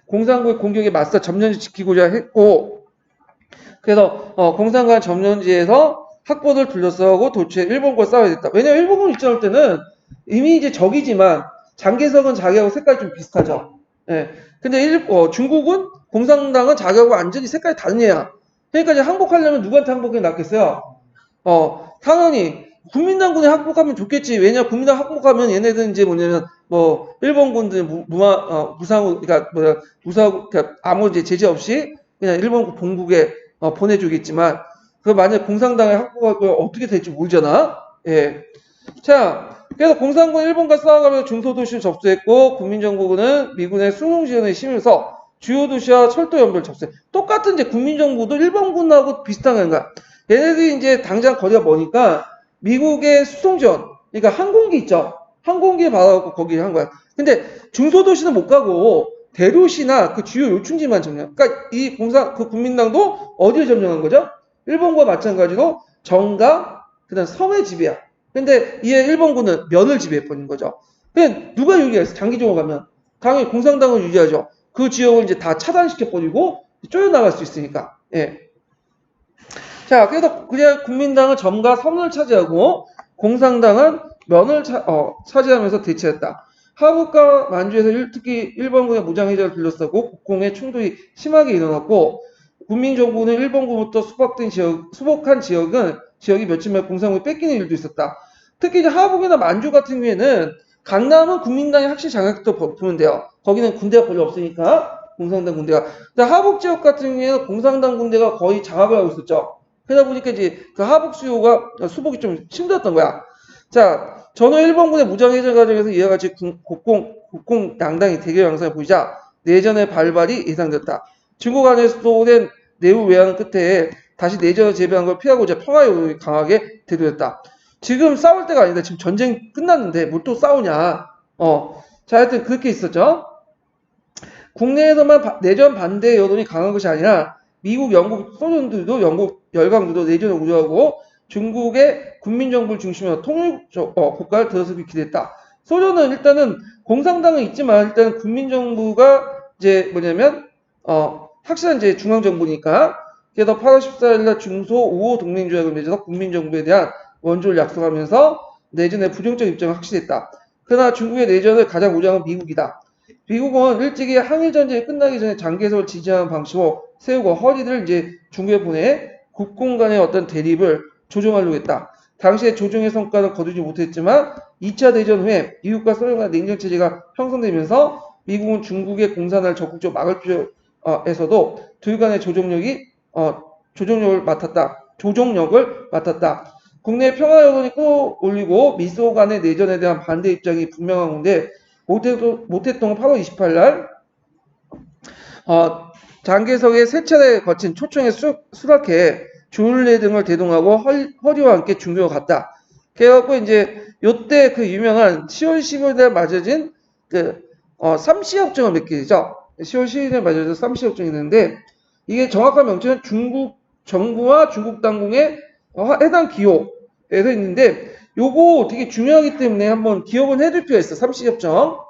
A: 공산군의 공격에 맞서 점령지 지키고자 했고, 그래서 공산군 점령지에서 학보를 둘러싸고 도처에 일본군과 싸워야 됐다. 왜냐면 일본군 입장할 때는 이미 이제 적이지만 장개석은 자기하고 색깔이 좀 비슷하죠. 예. 근데 중국은 공산당은 자기하고 완전히 색깔이 다른 애야. 그러니까 이제 항복하려면 누구한테 항복이 낫겠어요? 당연히 국민당군에 항복하면 좋겠지. 왜냐 국민당 항복하면 얘네들은 이제 뭐냐면 일본군들 무상으로 그러니까 그러니까 아무 제재 없이 그냥 일본 본국에 보내주겠지만 그 만약 공산당에 항복할 거 어떻게 될지 모르잖아. 예. 자, 그래서 공산군 일본과 싸워가면서 중소도시를 접수했고 국민정부군은 미군의 수송 지원에 심해서 주요 도시와 철도 연결 접수해. 똑같은 이제 국민정부도 일본군하고 비슷한 거야. 얘네들이 이제 당장 거리가 머니까 미국의 수송 지원, 그러니까 항공기 있죠. 항공기에 받아갖고 거기 한 거야. 근데 중소도시는 못 가고 대도시나 그 주요 요충지만 점령. 그러니까 그 국민당도 어디를 점령한 거죠? 일본과 마찬가지로 정가, 그다음 섬의 지배야. 근데 이에 일본군은 면을 지배해버린 거죠. 그냥 누가 유리했어? 장기적으로 가면 당연히 공산당을 유리하죠. 그 지역을 이제 다 차단시켜 버리고 쫓겨나갈 수 있으니까. 예. 자, 그래서 그냥 국민당은 점과 선을 차지하고 공산당은 면을 차지하면서 대치했다. 하북과 만주에서 특히 일본군의 무장해제를 둘러싸고 국공의 충돌이 심하게 일어났고 국민정부는 일본군부터 수복한 지역이 며칠 만에 공산국이 뺏기는 일도 있었다. 특히 이제 하북이나 만주 같은 경우에는 강남은 국민당이 확실히 장악도 보는데요. 거기는 군대가 별로 없으니까 공산당 군대가. 하북 지역 같은 경우에는 공산당 군대가 거의 장악을 하고 있었죠. 그러다 보니까 이제 그 하북 수복이 좀 힘들었던 거야. 자, 전후 일본군의 무장해제 과정에서 이와 같이 국공양당이 대결 양상을 보이자 내전의 발발이 예상됐다. 중국 안에서도 오랜 내후 외환 끝에 다시 내전을 재배한 걸 피하고자 평화를 강하게 대두했다. 지금 싸울 때가 아니다. 지금 전쟁 끝났는데 뭐 또 싸우냐. 자, 하여튼 그렇게 있었죠. 국내에서만 내전 반대 여론이 강한 것이 아니라 미국, 영국, 소련들도 영국 열강들도 내전을 우려하고 중국의 국민정부를 중심으로 통일 국가를 들어서기 기대했다. 소련은 일단은 공산당은 있지만 일단 국민정부가 이제 뭐냐면 확실한 이제 중앙정부니까 그래서 8월 14일 날 중소 5호 동맹조약을 맺어서 국민정부에 대한 원조를 약속하면서 내전의 부정적 입장을 확실했다. 그러나 중국의 내전을 가장 우려한 미국이다. 미국은 일찍이 항일전쟁이 끝나기 전에 장개석을 지지하는 방식으로 세우고 허리를 이제 중국에 보내 국공 간의 어떤 대립을 조정하려고 했다. 당시에 조정의 성과는 거두지 못했지만 2차 대전 후에 미국과 소련 간 냉전체제가 형성되면서 미국은 중국의 공산화를 적극적으로 막을 필요에서도 둘 간의 조정력을 맡았다. 국내 평화 여론이 끌어올리고 미소 간의 내전에 대한 반대 입장이 분명한 건데 모태동은 8월 28일 날 장개석의 세 차례 거친 초청에 수락해 조율례 등을 대동하고 허리와 함께 중교가 갔다. 그래갖고 이제 요때 그 유명한 10월 15일 날 맞아진 그 삼시협정을 맺게 되죠. 10월 10일 날 맞아진 삼시협정이 있는데 이게 정확한 명칭은 중국 정부와 중국 당국의 해당 기호에서 있는데 요거 되게 중요하기 때문에 한번 기억은 해둘 필요가 있어. 삼시협정.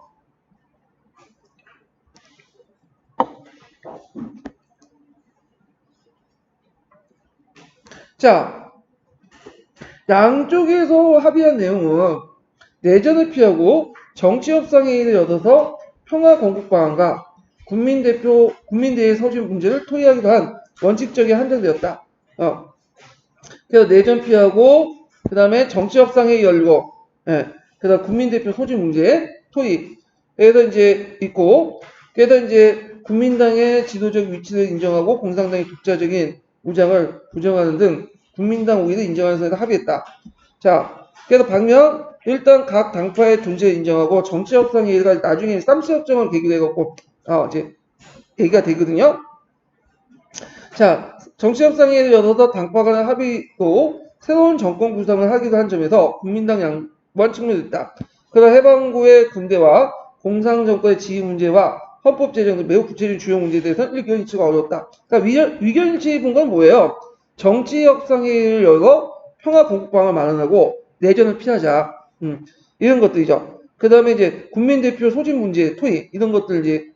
A: 자, 양쪽에서 합의한 내용은 내전을 피하고 정치협상회의를 열어서 평화건국 방안과 국민대회 서준 문제를 토의하기도 한 원칙적인 한정되었다. 그래서 내전 피하고 그 다음에 정치협상회의 열고 그 다음 국민대표 소집 문제 토의 그래서 이제 있고 그래서 이제 국민당의 지도적 위치를 인정하고 공산당의 독자적인 무장을 부정하는 등 국민당 우위를 인정하는 사회가 합의했다. 자, 그래서 반면 일단 각 당파의 존재를 인정하고 정치협상회의가 나중에 쌈시협정을 계기로 해갖고 이제 얘기가 되거든요. 자, 정치협상회의를 열어서 당파 간의 합의도 새로운 정권 구성을 하기로 한 점에서 국민당 양보한 측면이 있다. 그러나 해방구의 군대와 공산정권의 지휘 문제와 헌법 제정 등 매우 구체적인 주요 문제에 대해서는 의견 일치가 어려웠다. 그러니까 의견 일치 본 건 뭐예요? 정치협상회의를 열어 평화건국방을 마련하고 내전을 피하자. 이런 것들이죠. 그 다음에 이제 국민대표 소집 문제 토의 이런 것들 이제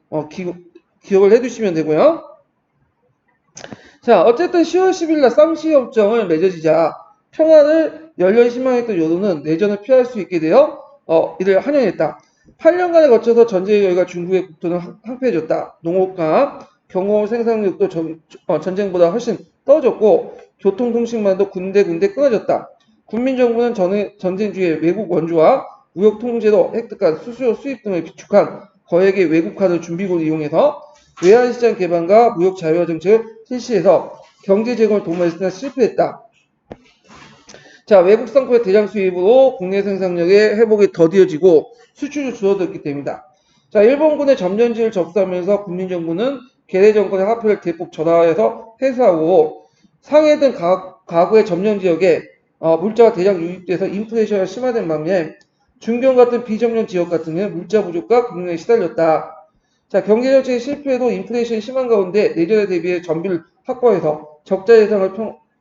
A: 기억을 해두시면 되고요. 자, 어쨌든 10월 10일 날 쌈시협정을 맺어지자 평화를 열렬히 희망했던 여론은 내전을 피할 수 있게 되어 이를 환영했다. 8년간에 거쳐서 전쟁의 결과 중국의 국토는 황폐해졌다. 농업과 경공업 생산력도 전쟁보다 훨씬 떨어졌고 교통통신망도 군데 끊어졌다. 국민정부는 전쟁 중에 외국 원조와 무역 통제로 획득한 수수료 수입 등을 비축한 거액의 외국화를 준비고를 이용해서 외환시장 개방과 무역 자유화 정책을 실시해서 경제 재건을 도모했으나 실패했다. 자, 외국 상품의 대량 수입으로 국내 생산력의 회복이 더디어지고 수출이 줄어들기 때문이다. 자, 일본군의 점령지를 접수하면서 국민정부는 괴뢰 정권의 화폐를 대폭 전화해서 회수하고 상해 등 가구의 점령 지역에 물자가 대량 유입돼서 인플레이션이 심화된 반면 중경 같은 비점령 지역 같은 경우는 물자 부족과 금융에 시달렸다. 자, 경제정책의 실패에도 인플레이션이 심한 가운데 내전에 대비해 전비를 확보해서 적자 예상을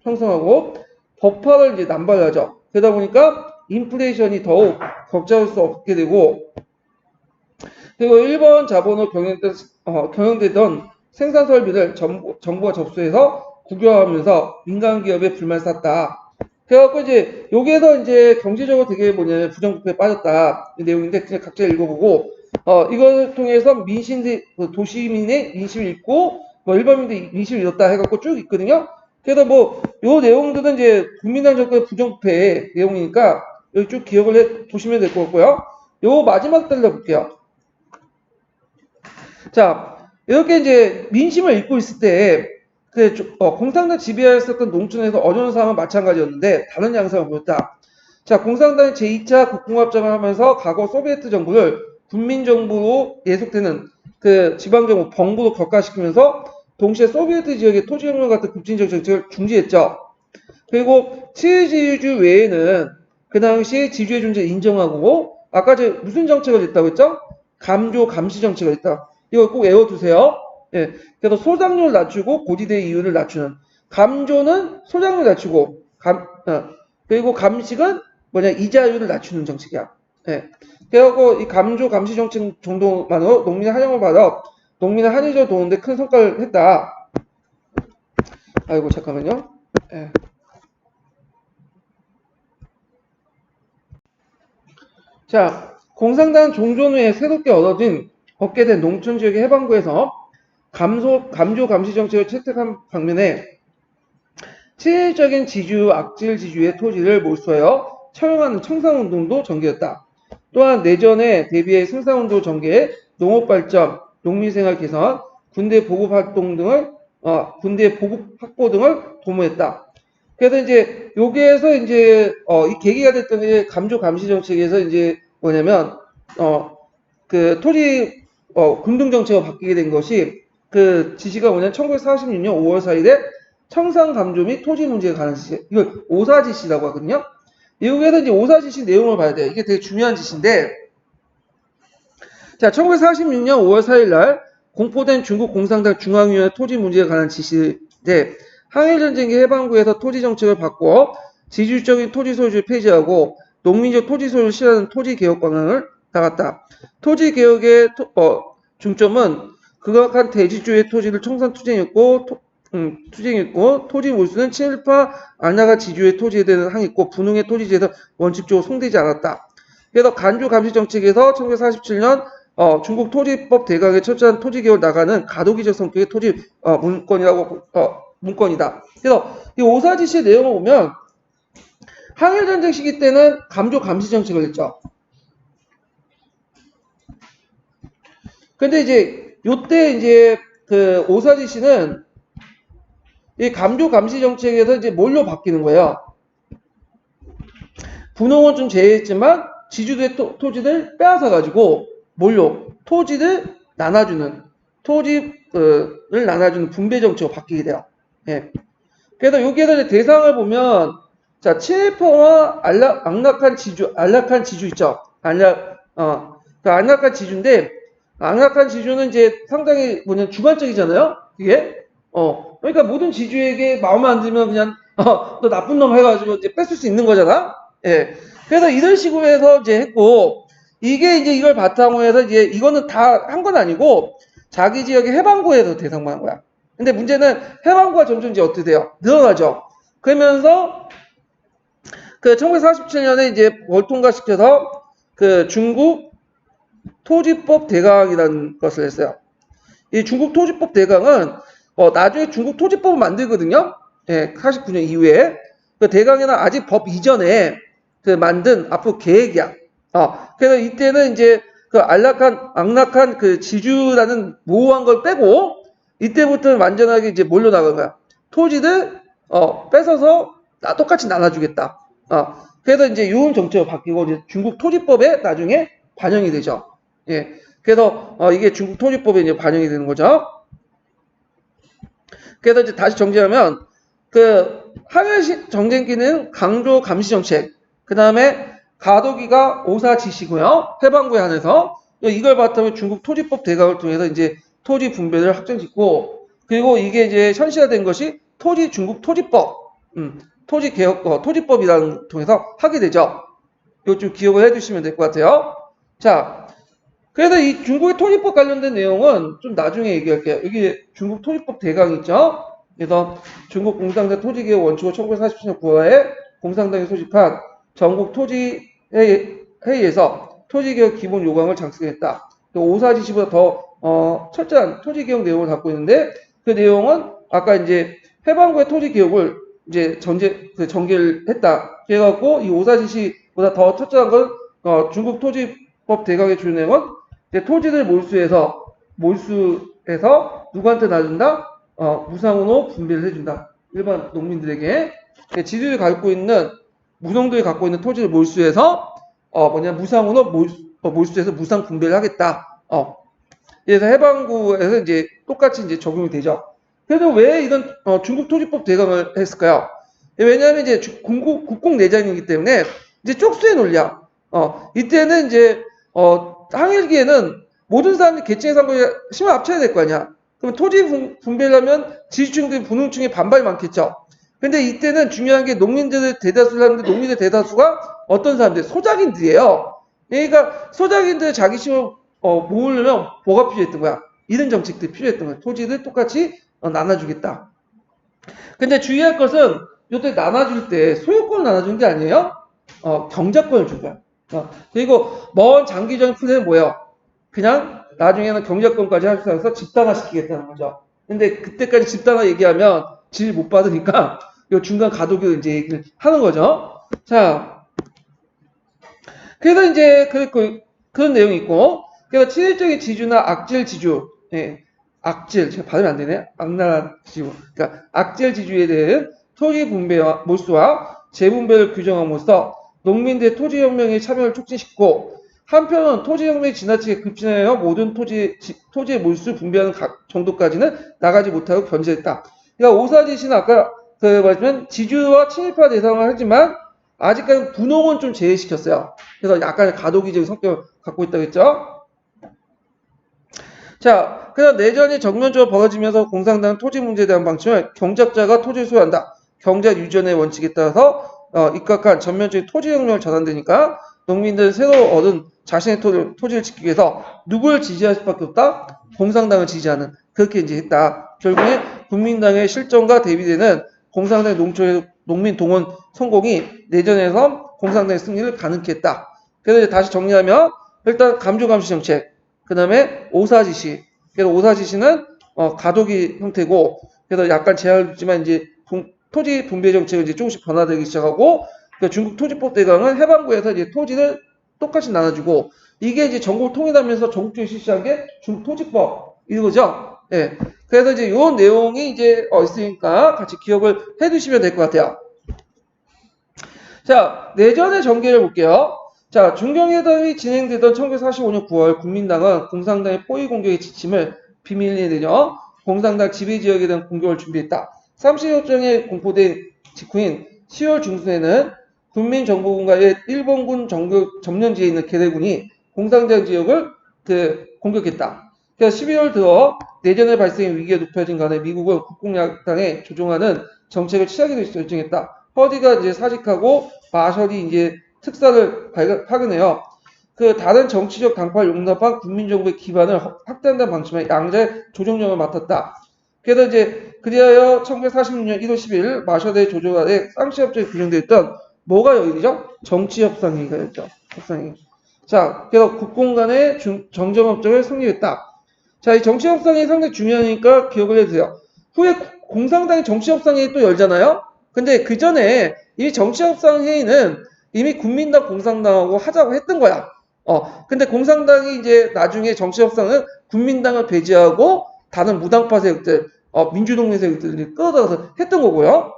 A: 형성하고 법화를 이제 남발하죠. 그러다 보니까 인플레이션이 더욱 격자할 수 없게 되고, 그리고 일본 자본으로 경영되던 생산 설비를 정부가 접수해서 국유화하면서 민간 기업에 불만 쌌다. 그래갖고 이제 여기에서 이제 경제적으로 되게 뭐냐면 부정부패에 빠졌다 이 내용인데 그냥 각자 읽어보고 이걸 통해서 도시민의 민심을 읽고 뭐 일반민의 민심을 읽었다 해갖고 쭉 있거든요. 그래서 뭐 요 내용들은 이제 국민당 정권의 부정부패 내용이니까 여기 쭉 기억을 보시면 될 것 같고요. 요 마지막 달려볼게요. 자, 이렇게 이제 민심을 읽고 있을 때, 공산당 지배하였었던 농촌에서 어려운 상황은 마찬가지였는데, 다른 양상을 보였다. 자, 공산당이 제2차 국공합작을 하면서 과거 소비에트 정부를 군민정부로 예속되는 그 지방정부, 정부로 격화시키면서, 동시에 소비에트 지역의 토지혁명 같은 급진적 정책을 중지했죠. 그리고 치지주 외에는 그 당시 지주의 존재를 인정하고, 아까 무슨 정책을 했다고 했죠? 감조 감시 정책을 했다. 이거 꼭 외워두세요. 예. 그래서 소장률을 낮추고 고지대 이율을 낮추는. 감조는 소장률 낮추고, 그리고 감식은 이자율을 낮추는 정책이야. 예. 그래갖고 이 감조 감시 정책 정도만으로 농민의 환영을 받아 농민의 한의적을 도우는데 큰 성과를 했다. 아이고, 잠깐만요. 예. 자, 공산당 종전 후에 새롭게 얻게 된 농촌 지역의 해방구에서 감조 감시 정책을 채택한 방면에 실질적인 악질 지주의 토지를 몰수하여 처형하는 청산운동도 전개했다. 또한 내전에 대비해 생산운동 전개, 농업발전, 농민생활 개선, 군대 보급 활동 등을 군대 보급 확보 등을 도모했다. 그래서 이제 여기에서 이제 이 계기가 됐던 게 감조 감시 정책에서 이제 뭐냐면 그 토지 군등 정책으로 바뀌게 된 것이 그 지시가 뭐냐면 1946년 5월 4일에 청산 감조 및 토지 문제에 관한 지시, 이걸 오사 지시라고 하거든요. 여기에서 이제 오사 지시 내용을 봐야 돼요. 이게 되게 중요한 지시인데, 자, 1946년 5월 4일 날 공포된 중국 공산당 중앙위원회 토지 문제에 관한 지시인데, 항일전쟁의 해방구에서 토지 정책을 바꿔 지주적인 토지 소유를 폐지하고 농민적 토지 소유를 실현하는 토지 개혁 방향을 나갔다. 토지 개혁의 중점은 극악한 대지주의 토지를 청산 투쟁했고 토지 몰수는 친일파 안나가 지주의 토지에 대한 항의했고 분홍의 토지제에서 원칙적으로 송되지 않았다. 그래서 간주 감시 정책에서 1947년 중국 토지법 대강에 철저한 토지 개혁을 나가는 가도기적 성격의 토지 문건이다. 그래서 이 오사지시의 내용을 보면 항일전쟁 시기 때는 감조 감시 정책을 했죠. 근데 이제 요때 이제 그 오사지시는 이 감조 감시 정책에서 이제 뭘로 바뀌는 거예요? 분홍은 좀 제외했지만 지주들의 토지를 빼앗아 가지고 뭘로? 토지를 나눠주는 분배 정책으로 바뀌게 돼요. 예. 그래서 여기에서 이제 대상을 보면 자, 친일파와 안락한 지주 있죠. 그 안락한 지주인데 안락한 지주는 이제 상당히 주관적이잖아요. 이게 그러니까 모든 지주에게 마음에 안 들면 그냥 너 나쁜 놈 해가지고 이제 뺏을 수 있는 거잖아. 예. 그래서 이런 식으로 해서 이제 했고 이게 이제 이걸 바탕으로 해서 이제 이거는 다 한 건 아니고 자기 지역의 해방구에서 대상만 한 거야. 근데 문제는 해방구가 점점 이제 어떻게 돼요? 늘어나죠. 그러면서 그 1947년에 이제 통과시켜서 그 중국 토지법 대강이라는 것을 했어요. 이 중국 토지법 대강은 나중에 중국 토지법을 만들거든요. 예, 49년 이후에 그 대강에는 아직 법 이전에 그 만든 앞으로 계획이야. 그래서 이때는 이제 그 악락한 그 지주라는 모호한 걸 빼고 이때부터는 완전하게 이제 뭘로 나간 거야. 토지를 뺏어서 똑같이 나눠주겠다. 그래서 이제 이런 정책으로 바뀌고 이제 중국 토지법에 나중에 반영이 되죠. 예. 그래서 이게 중국 토지법에 이제 반영이 되는 거죠. 그래서 이제 다시 정리하면 그 항일 정쟁기는 강조 감시 정책, 그 다음에 가도기가 오사 지시고요. 해방구에 한해서 이걸 바탕으로 중국 토지법 대강을 통해서 이제 토지 분배를 확정짓고 그리고 이게 이제 현실화된 것이 중국 토지법, 토지 개혁 토지법이라는 통해서 하게 되죠. 이거 좀 기억을 해두시면 될 것 같아요. 자, 그래서 이 중국의 토지법 관련된 내용은 좀 나중에 얘기할게요. 여기 중국 토지법 대강 있죠? 그래서 중국 공산당 토지개혁 원칙을 1947년 9월에 공산당이 소집한 전국 토지회의에서 토지개혁 기본 요강을 작성했다. 오사지시보다 더 철저한 토지개혁 내용을 갖고 있는데 그 내용은 아까 이제 해방구의 토지개혁을 이제 전개를 했다. 그래갖고 이 오사지시보다 더 철저한 건 중국 토지법 대강의 주요 내용은 토지를 몰수해서 누구한테 놔준다? 무상으로 분배를 해준다. 일반 농민들에게. 지들이 갖고 있는, 무농들이 갖고 있는 토지를 몰수해서, 무상으로 몰수해서 무상 분배를 하겠다. 그래서 해방구에서 이제 똑같이 이제 적용이 되죠. 그래도 왜 이런, 중국 토지법 대강을 했을까요? 왜냐하면 이제 국공 내전이기 때문에 이제 쪽수의 논리야. 이때는 이제, 항일기에는 모든 사람들이 계층의 상권에 힘을 합쳐야 될 거 아니야. 그럼 토지 분배를 하면 지지층들, 분홍층의 반발이 많겠죠. 근데 이때는 중요한 게 농민들의 대다수를 하는데 농민의 대다수가 어떤 사람들? 소작인들이에요. 그러니까 소작인들 자기 힘을 모으려면 뭐가 필요했던 거야? 이런 정책들이 필요했던 거야. 토지를 똑같이 나눠주겠다. 근데 주의할 것은 이때 나눠줄 때 소유권을 나눠준 게 아니에요. 경작권을 준 거야. 그리고 먼 장기적인 플랜은 뭐예요? 그냥 나중에는 경작권까지 할 수 있어서 집단화 시키겠다는 거죠. 근데 그때까지 집단화 얘기하면 질 못 받으니까 이 중간 가독을 이제 얘기를 하는 거죠. 자, 그래서 이제 그런 내용이 있고, 그래서 친일적인 지주나 악질 지주, 악질, 제가 발음이 안 되네. 악랄한 지주. 그러니까 악질 지주에 대한 토지 분배와 몰수와 재분배를 규정함으로써 농민들의 토지혁명에 참여를 촉진시키고 한편은 토지혁명이 지나치게 급진하여 모든 토지의 몰수 분배하는 정도까지는 나가지 못하고 견제했다. 그러니까 오사지시는 아까 말씀은 지주와 친일파 대상을 하지만 아직까지 분홍은 좀 제외시켰어요. 그래서 약간의 가도기적인 성격을 갖고 있다고 했죠. 자, 그다음 내전이 정면적으로 벌어지면서 공산당은 토지 문제에 대한 방침을 경작자가 토지를 소유한다. 경작 유전의 원칙에 따라서 입각한 전면적인 토지혁명을 전환되니까 농민들은 새로 얻은 자신의 토지를 지키기 위해서 누구를 지지할 수밖에 없다? 공산당을 지지하는 그렇게 이제 했다. 결국에 국민당의 실정과 대비되는 공산당의 농민 동원 성공이 내전에서 공산당의 승리를 가능케 했다. 그래서 이제 다시 정리하면 일단 감조감시 정책, 그 다음에 오사지시. 그래서 오사지시는 가독이 형태고, 그래서 약간 제한을 두지만 이제 토지 분배 정책을 이제 조금씩 변화되기 시작하고, 그러니까 중국 토지법 대강은 해방구에서 이제 토지를 똑같이 나눠주고, 이게 이제 전국을 통일하면서 전국적으로 실시한 게 중국 토지법 이거죠. 예. 그래서 이제 요 내용이 이제 있으니까 같이 기억을 해두시면 될 것 같아요. 자, 내전의 전개를 볼게요. 자, 중경회담이 진행되던 1945년 9월 국민당은 공산당의 포위 공격의 지침을 비밀리에 내려 공산당 지배지역에 대한 공격을 준비했다. 30여 정에 공포된 직후인 10월 중순에는 국민정보군과의 일본군 점령지에 있는 계대군이 공산당 지역을 공격했다. 그래서 12월 들어 내전의 발생의 위기가 높아진 간에 미국은 국공야당에 조종하는 정책을 취하기로 결정했다. 허디가 이제 사직하고 마셜이 이제 특사를 파견해요. 그 다른 정치적 당파를 용납한 국민정부의 기반을 확대한다는 방침에 양자의 조정력을 맡았다. 그래서 이제 그리하여 1946년 1월 10일 마셜의 조정 아래 쌍시협정이 규정되어 있던 뭐가 여기죠? 정치협상회의가 였죠. 협상회의. 자, 그래서 국공 간의 정정협정을 성립했다. 자, 이 정치협상이 상당히 중요하니까 기억을 해주세요. 후에 공산당이 정치협상회의 또 열잖아요? 근데 그 전에 이 정치협상회의는 이미 국민당 공산당하고 하자고 했던 거야. 근데 공산당이 이제 나중에 정치협상은 국민당을 배제하고 다른 무당파 세력들, 민주동맹 세력들이 끌어들여서 했던 거고요.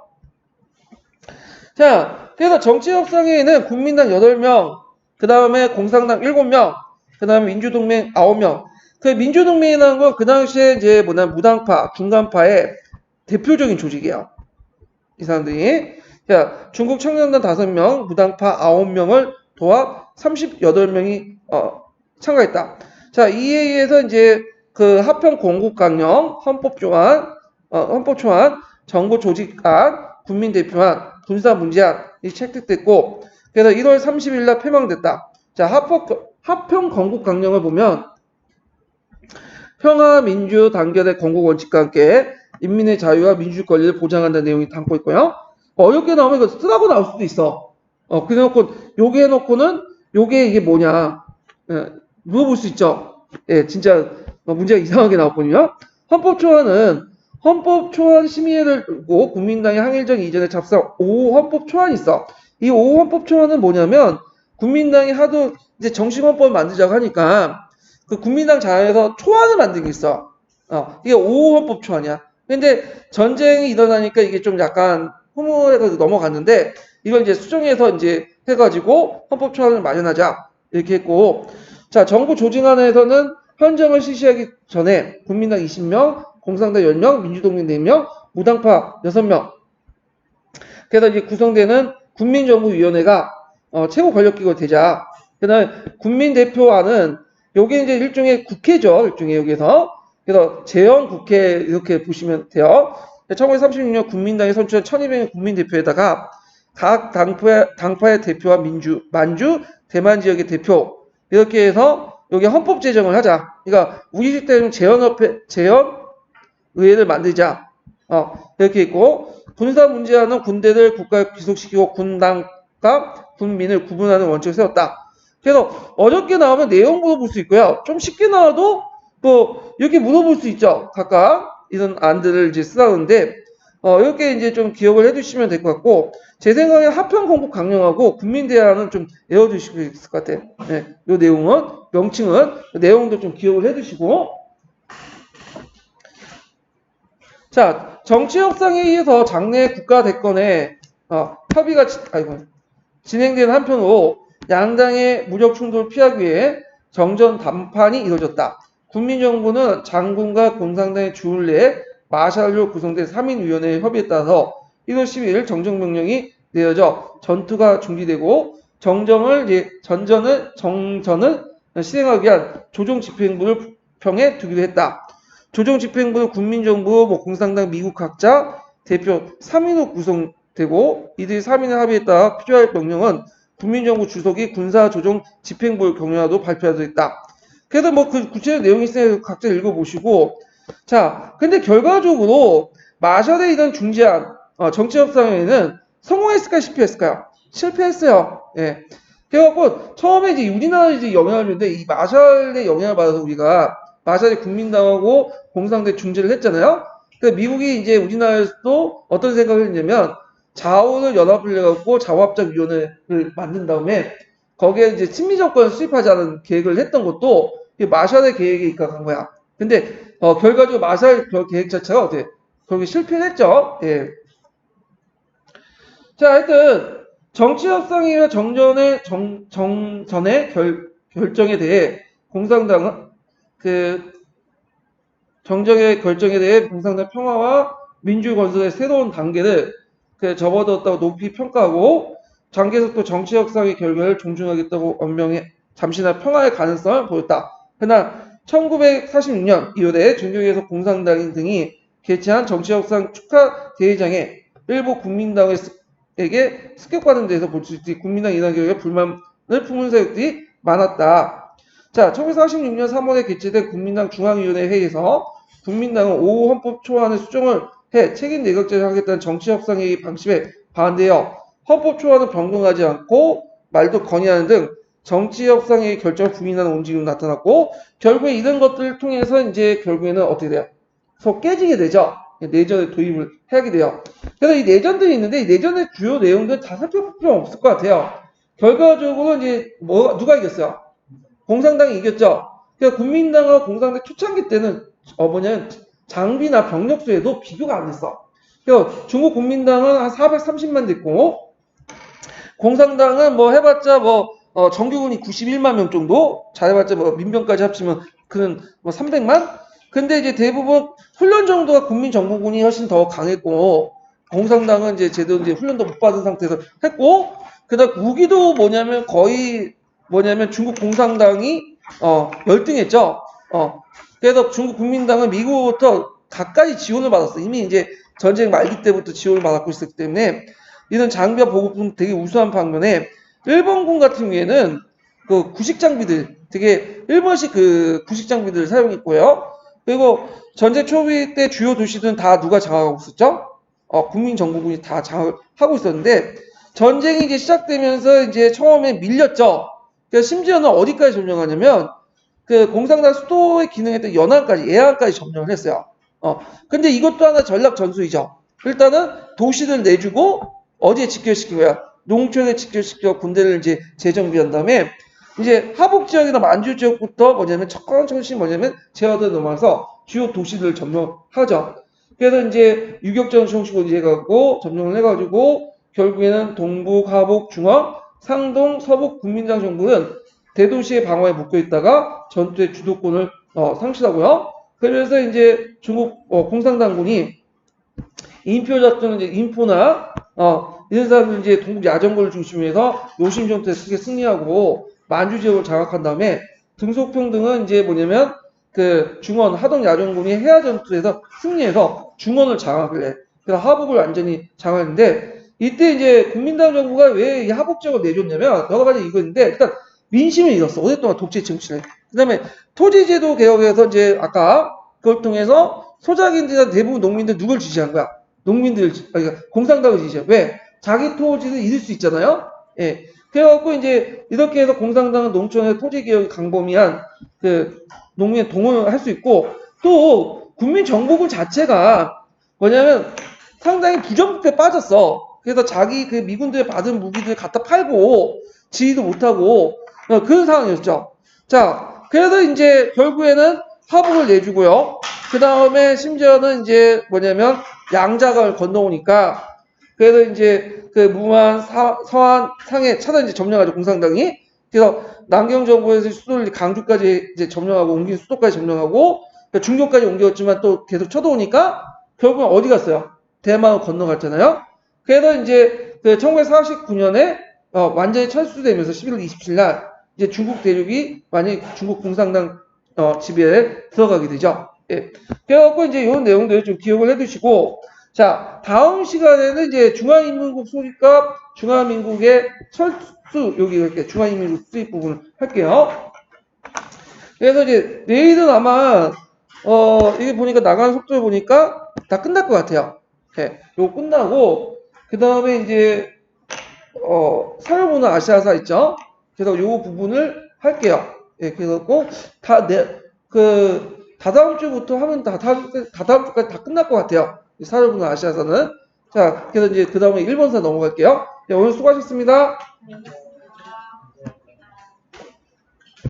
A: 자, 그래서 정치협상회의는 국민당 8명, 그 다음에 공산당 7명, 그 다음에 민주동맹 9명. 그 민주동맹이라는 건 그 당시에 이제 무당파, 중간파의 대표적인 조직이에요. 이 사람들이. 자, 중국 청년단 5명, 무당파 9명을 도와 38명이 참가했다. 자, 이 회의에서 이제 그 합평 공국 강령, 헌법조안, 헌법초안, 정부 조직안, 국민대표안, 군사 문제안이 채택됐고, 그래서 1월 30일 날 폐망됐다. 자, 하평 건국 강령을 보면 평화 민주 단결의 건국 원칙과 함께 인민의 자유와 민주주의 권리를 보장한다는 내용이 담고 있고요. 어렵게 나오면 이거 쓰라고 나올 수도 있어. 그래놓고 요게 해놓고는 요게 이게 뭐냐 물어볼 수 있죠. 예, 진짜 문제가 이상하게 나왔거든요. 헌법 초안 심의를 두고 국민당이 항일전 이전에 잡상 5호 헌법 초안이 있어. 이 5호 헌법 초안은 뭐냐면 국민당이 하도 이제 정식 헌법을 만들자고 하니까 그 국민당 자에서 초안을 만든 게 있어. 이게 5호 헌법 초안이야. 근데 전쟁이 일어나니까 이게 좀 약간 허무해서 넘어갔는데 이걸 이제 수정해서 이제 해가지고 헌법 초안을 마련하자 이렇게 했고, 자, 정부 조직안에서는 헌정을 실시하기 전에 국민당 20명, 공산당 10명, 민주동맹 4명, 무당파 6명. 그래서 이제 구성되는 국민정부위원회가 최고 권력기구 되자. 그다음에 국민대표안은 요게 이제 일종의 국회죠. 일종의 여기서. 그래서 재헌 국회 이렇게 보시면 돼요. 1936년 국민당이 선출한 1200명 국민대표에다가 각 당파의 대표와 만주, 대만 지역의 대표 이렇게 해서 여기 헌법 제정을 하자. 그러니까 우리 시대는 재헌의회를 만들자. 이렇게 있고, 군사 문제하는 군대를 국가에 귀속시키고 군당과 군민을 구분하는 원칙을 세웠다. 그래서 어렵게 나오면 내용 물어볼 수 있고요. 좀 쉽게 나와도 또 이렇게 물어볼 수 있죠. 각각 이런 안들을 이제 쓰라는데 이렇게 이제 좀 기억을 해두시면 될 것 같고, 제 생각에 하평 건국 강령하고 국민대안은 좀 외워두시고 있을 것 같아요. 네, 이 내용은 명칭은 내용도 좀 기억을 해두시고, 자, 정치 협상에 의해서 장래 국가 대권에 협의가 진행되는 한편으로 양당의 무력 충돌을 피하기 위해 정전 담판이 이루어졌다. 국민정부는 장군과 공산당의 주을 내에 마샬로 구성된 3인위원회의 협의에 따라서 1월 12일 정전명령이 내려져 전투가 중지되고 정전을 실행하기 위한 조정집행부를 평에 두기로 했다. 조정집행부는 국민정부, 공산당, 미국 각자 대표 3인으로 구성되고 이들이 3인의 합의에 따라 필요할 명령은 국민정부 주석이 군사조정집행부를 경영하도록 발표하도록 했다. 그래서 그 구체적 내용이 있으니까 각자 읽어보시고, 자, 근데 결과적으로 마샬의 이런 중재안 정치협상회의는 성공했을까요? 실패했을까요? 실패했어요. 예. 그래갖고 처음에 이제 우리나라에 이제 영향을 줬는데 이 마샬의 영향을 받아서 우리가 마샬이 국민당하고 공산당에 중재를 했잖아요. 그러니까 미국이 이제 우리나라에서도 어떤 생각을 했냐면 좌우를 연합을 해갖고 자화합작위원회를 만든 다음에 거기에 이제 친미 정권을 수립하자는 계획을 했던 것도 마샬의 계획에 입각한 거야. 근데 결과적으로 마샬 계획 자체가 어떻게 거기 실패했죠. 예. 자, 하여튼 정치협상이나 정전의 결정에 대해 공산당은 정정의 결정에 대해 공산당 평화와 민주 건설의 새로운 단계를 접어들었다고 높이 평가하고 장기에서 또 정치 협상의 결과를 존중하겠다고 언명해 잠시나 평화의 가능성을 보였다. 그러나 1946년 2월에 중경에서 공산당 등이 개최한 정치협상 축하 대회장에 일부 국민당에게 습격받은 데서 볼 수 있듯이 국민당 이단 결과에 불만을 품은 세력들이 많았다. 자, 1946년 3월에 개최된 국민당 중앙위원회 회의에서 국민당은 5호 헌법 초안의 수정을 해 책임 내각제를 하겠다는 정치협상의 방침에 반대하여 헌법 초안을 변경하지 않고 말도 건의하는 등 정치협상의 결정을 부인하는 움직임이 나타났고, 결국에 이런 것들을 통해서 이제 결국에는 어떻게 돼요? 서 깨지게 되죠. 내전에 도입을 하게 돼요. 그래서 이 내전들이 있는데 이 내전의 주요 내용들 다 살펴볼 필요 없을 것 같아요. 결과적으로 이제 누가 이겼어요? 공산당이 이겼죠. 그러니까 국민당과 공산당 초창기 때는 뭐냐면 장비나 병력 수에도 비교가 안 됐어. 그러니까 중국 국민당은 한 430만 됐고 공산당은 해봤자 정규군이 91만 명 정도, 잘해봤자 민병까지 합치면 그는 300만. 근데 이제 대부분 훈련 정도가 국민정부군이 훨씬 더 강했고 공산당은 이제 제대로 이제 훈련도 못 받은 상태에서 했고, 그다음 무기도 거의 중국 공산당이 열등했죠. 그래서 중국 국민당은 미국부터 가까이 지원을 받았어. 이미 이제 전쟁 말기 때부터 지원을 받았고 있었기 때문에 이런 장비와 보급은 되게 우수한 반면에 일본군 같은 경우에는 그 구식 장비들, 되게 일본식 그 구식 장비들을 사용했고요. 그리고 전쟁 초기 때 주요 도시들은 다 누가 장악하고 있었죠? 국민정부군이 다 장악을 하고 있었는데, 전쟁이 이제 시작되면서 이제 처음에 밀렸죠. 그래서 심지어는 어디까지 점령하냐면, 그 공산당 수도에 기능했던 연안까지, 예안까지 점령을 했어요. 근데 이것도 하나 전략 전술이죠. 일단은 도시를 내주고 어디에 직결시키고요. 농촌에 직결시켜 군대를 이제 재정비한 다음에 이제 하북 지역이나 만주 지역부터 뭐냐면 천천히 뭐냐면 제어도 넘어서 주요 도시들을 점령하죠. 그래서 이제 유격전 형식으로 이제 해갖고 점령을 해가지고 결국에는 동북, 하북, 중앙, 상동, 서북 국민당 정부는 대도시의 방어에 묶여 있다가 전투의 주도권을 상실하고요. 그래서 이제 중국 공산당군이 인표 작전은 이제 인포나 이런 사람들 이제 동북 야전군을 중심으로 해서 요심 전투에 크게 승리하고 만주 지역을 장악한 다음에 등속평등은 이제 뭐냐면 그 중원 하동 야전군이 해야 전투에서 승리해서 중원을 장악을 해. 그래서 하북을 완전히 장악했는데 이때 이제 국민당 정부가 왜 이 하북 지역을 내줬냐면 여러 가지 이거인데 일단 민심을 잃었어. 오랫동안 독재 정치를. 그다음에 토지제도 개혁에서 이제 아까 그걸 통해서 소작인들이나 대부분 농민들 누굴 지지한 거야? 농민들, 그러니까 공산당을 지지해. 왜? 자기 토지를 잃을 수 있잖아요? 예. 그래갖고 이제 이렇게 해서 공산당은 농촌의 토지개혁이 강범위한 그 농민의 동원을 할 수 있고 또 국민정보군 자체가 뭐냐면 상당히 부정부패에 빠졌어. 그래서 자기 그 미군들이 받은 무기들 갖다 팔고 지휘도 못하고 그런 상황이었죠. 자, 그래서 이제 결국에는 하북을 내주고요. 그 다음에 심지어는 이제 뭐냐면 양자강을 건너오니까 그래서 이제 그 무한 서한 상해 차단 이제 점령하죠 공산당이. 그래서 남경 정부에서 수도를 강주까지 이제 점령하고 옮긴 수도까지 점령하고 그러니까 중교까지 옮겼지만 또 계속 쳐도오니까 결국은 어디 갔어요? 대만을 건너갔잖아요. 그래서 이제 그 1949년에 완전히 철수되면서 11월 27일 날 이제 중국 대륙이 완전히 중국 공산당 지배에 들어가게 되죠. 예. 그래갖고 이제 이런 내용들을 좀 기억을 해두시고, 자, 다음 시간에는 이제 중화인민국 소집과 중화민국의 철수, 여기 이렇게 중화인민국 수립 부분을 할게요. 그래서 이제 내일은 아마, 이게 보니까 나가는 속도를 보니까 다 끝날 것 같아요. 예. 요거 끝나고, 그 다음에 이제, 사회문화 아시아사 있죠? 그래서 요 부분을 할게요. 예, 그래서 다다음 주부터 하면 다다음 주까지 다 끝날 것 같아요. 사회문화 아시아사는. 자, 그래서 이제 그 다음에 일본사 넘어갈게요. 네, 오늘 수고하셨습니다.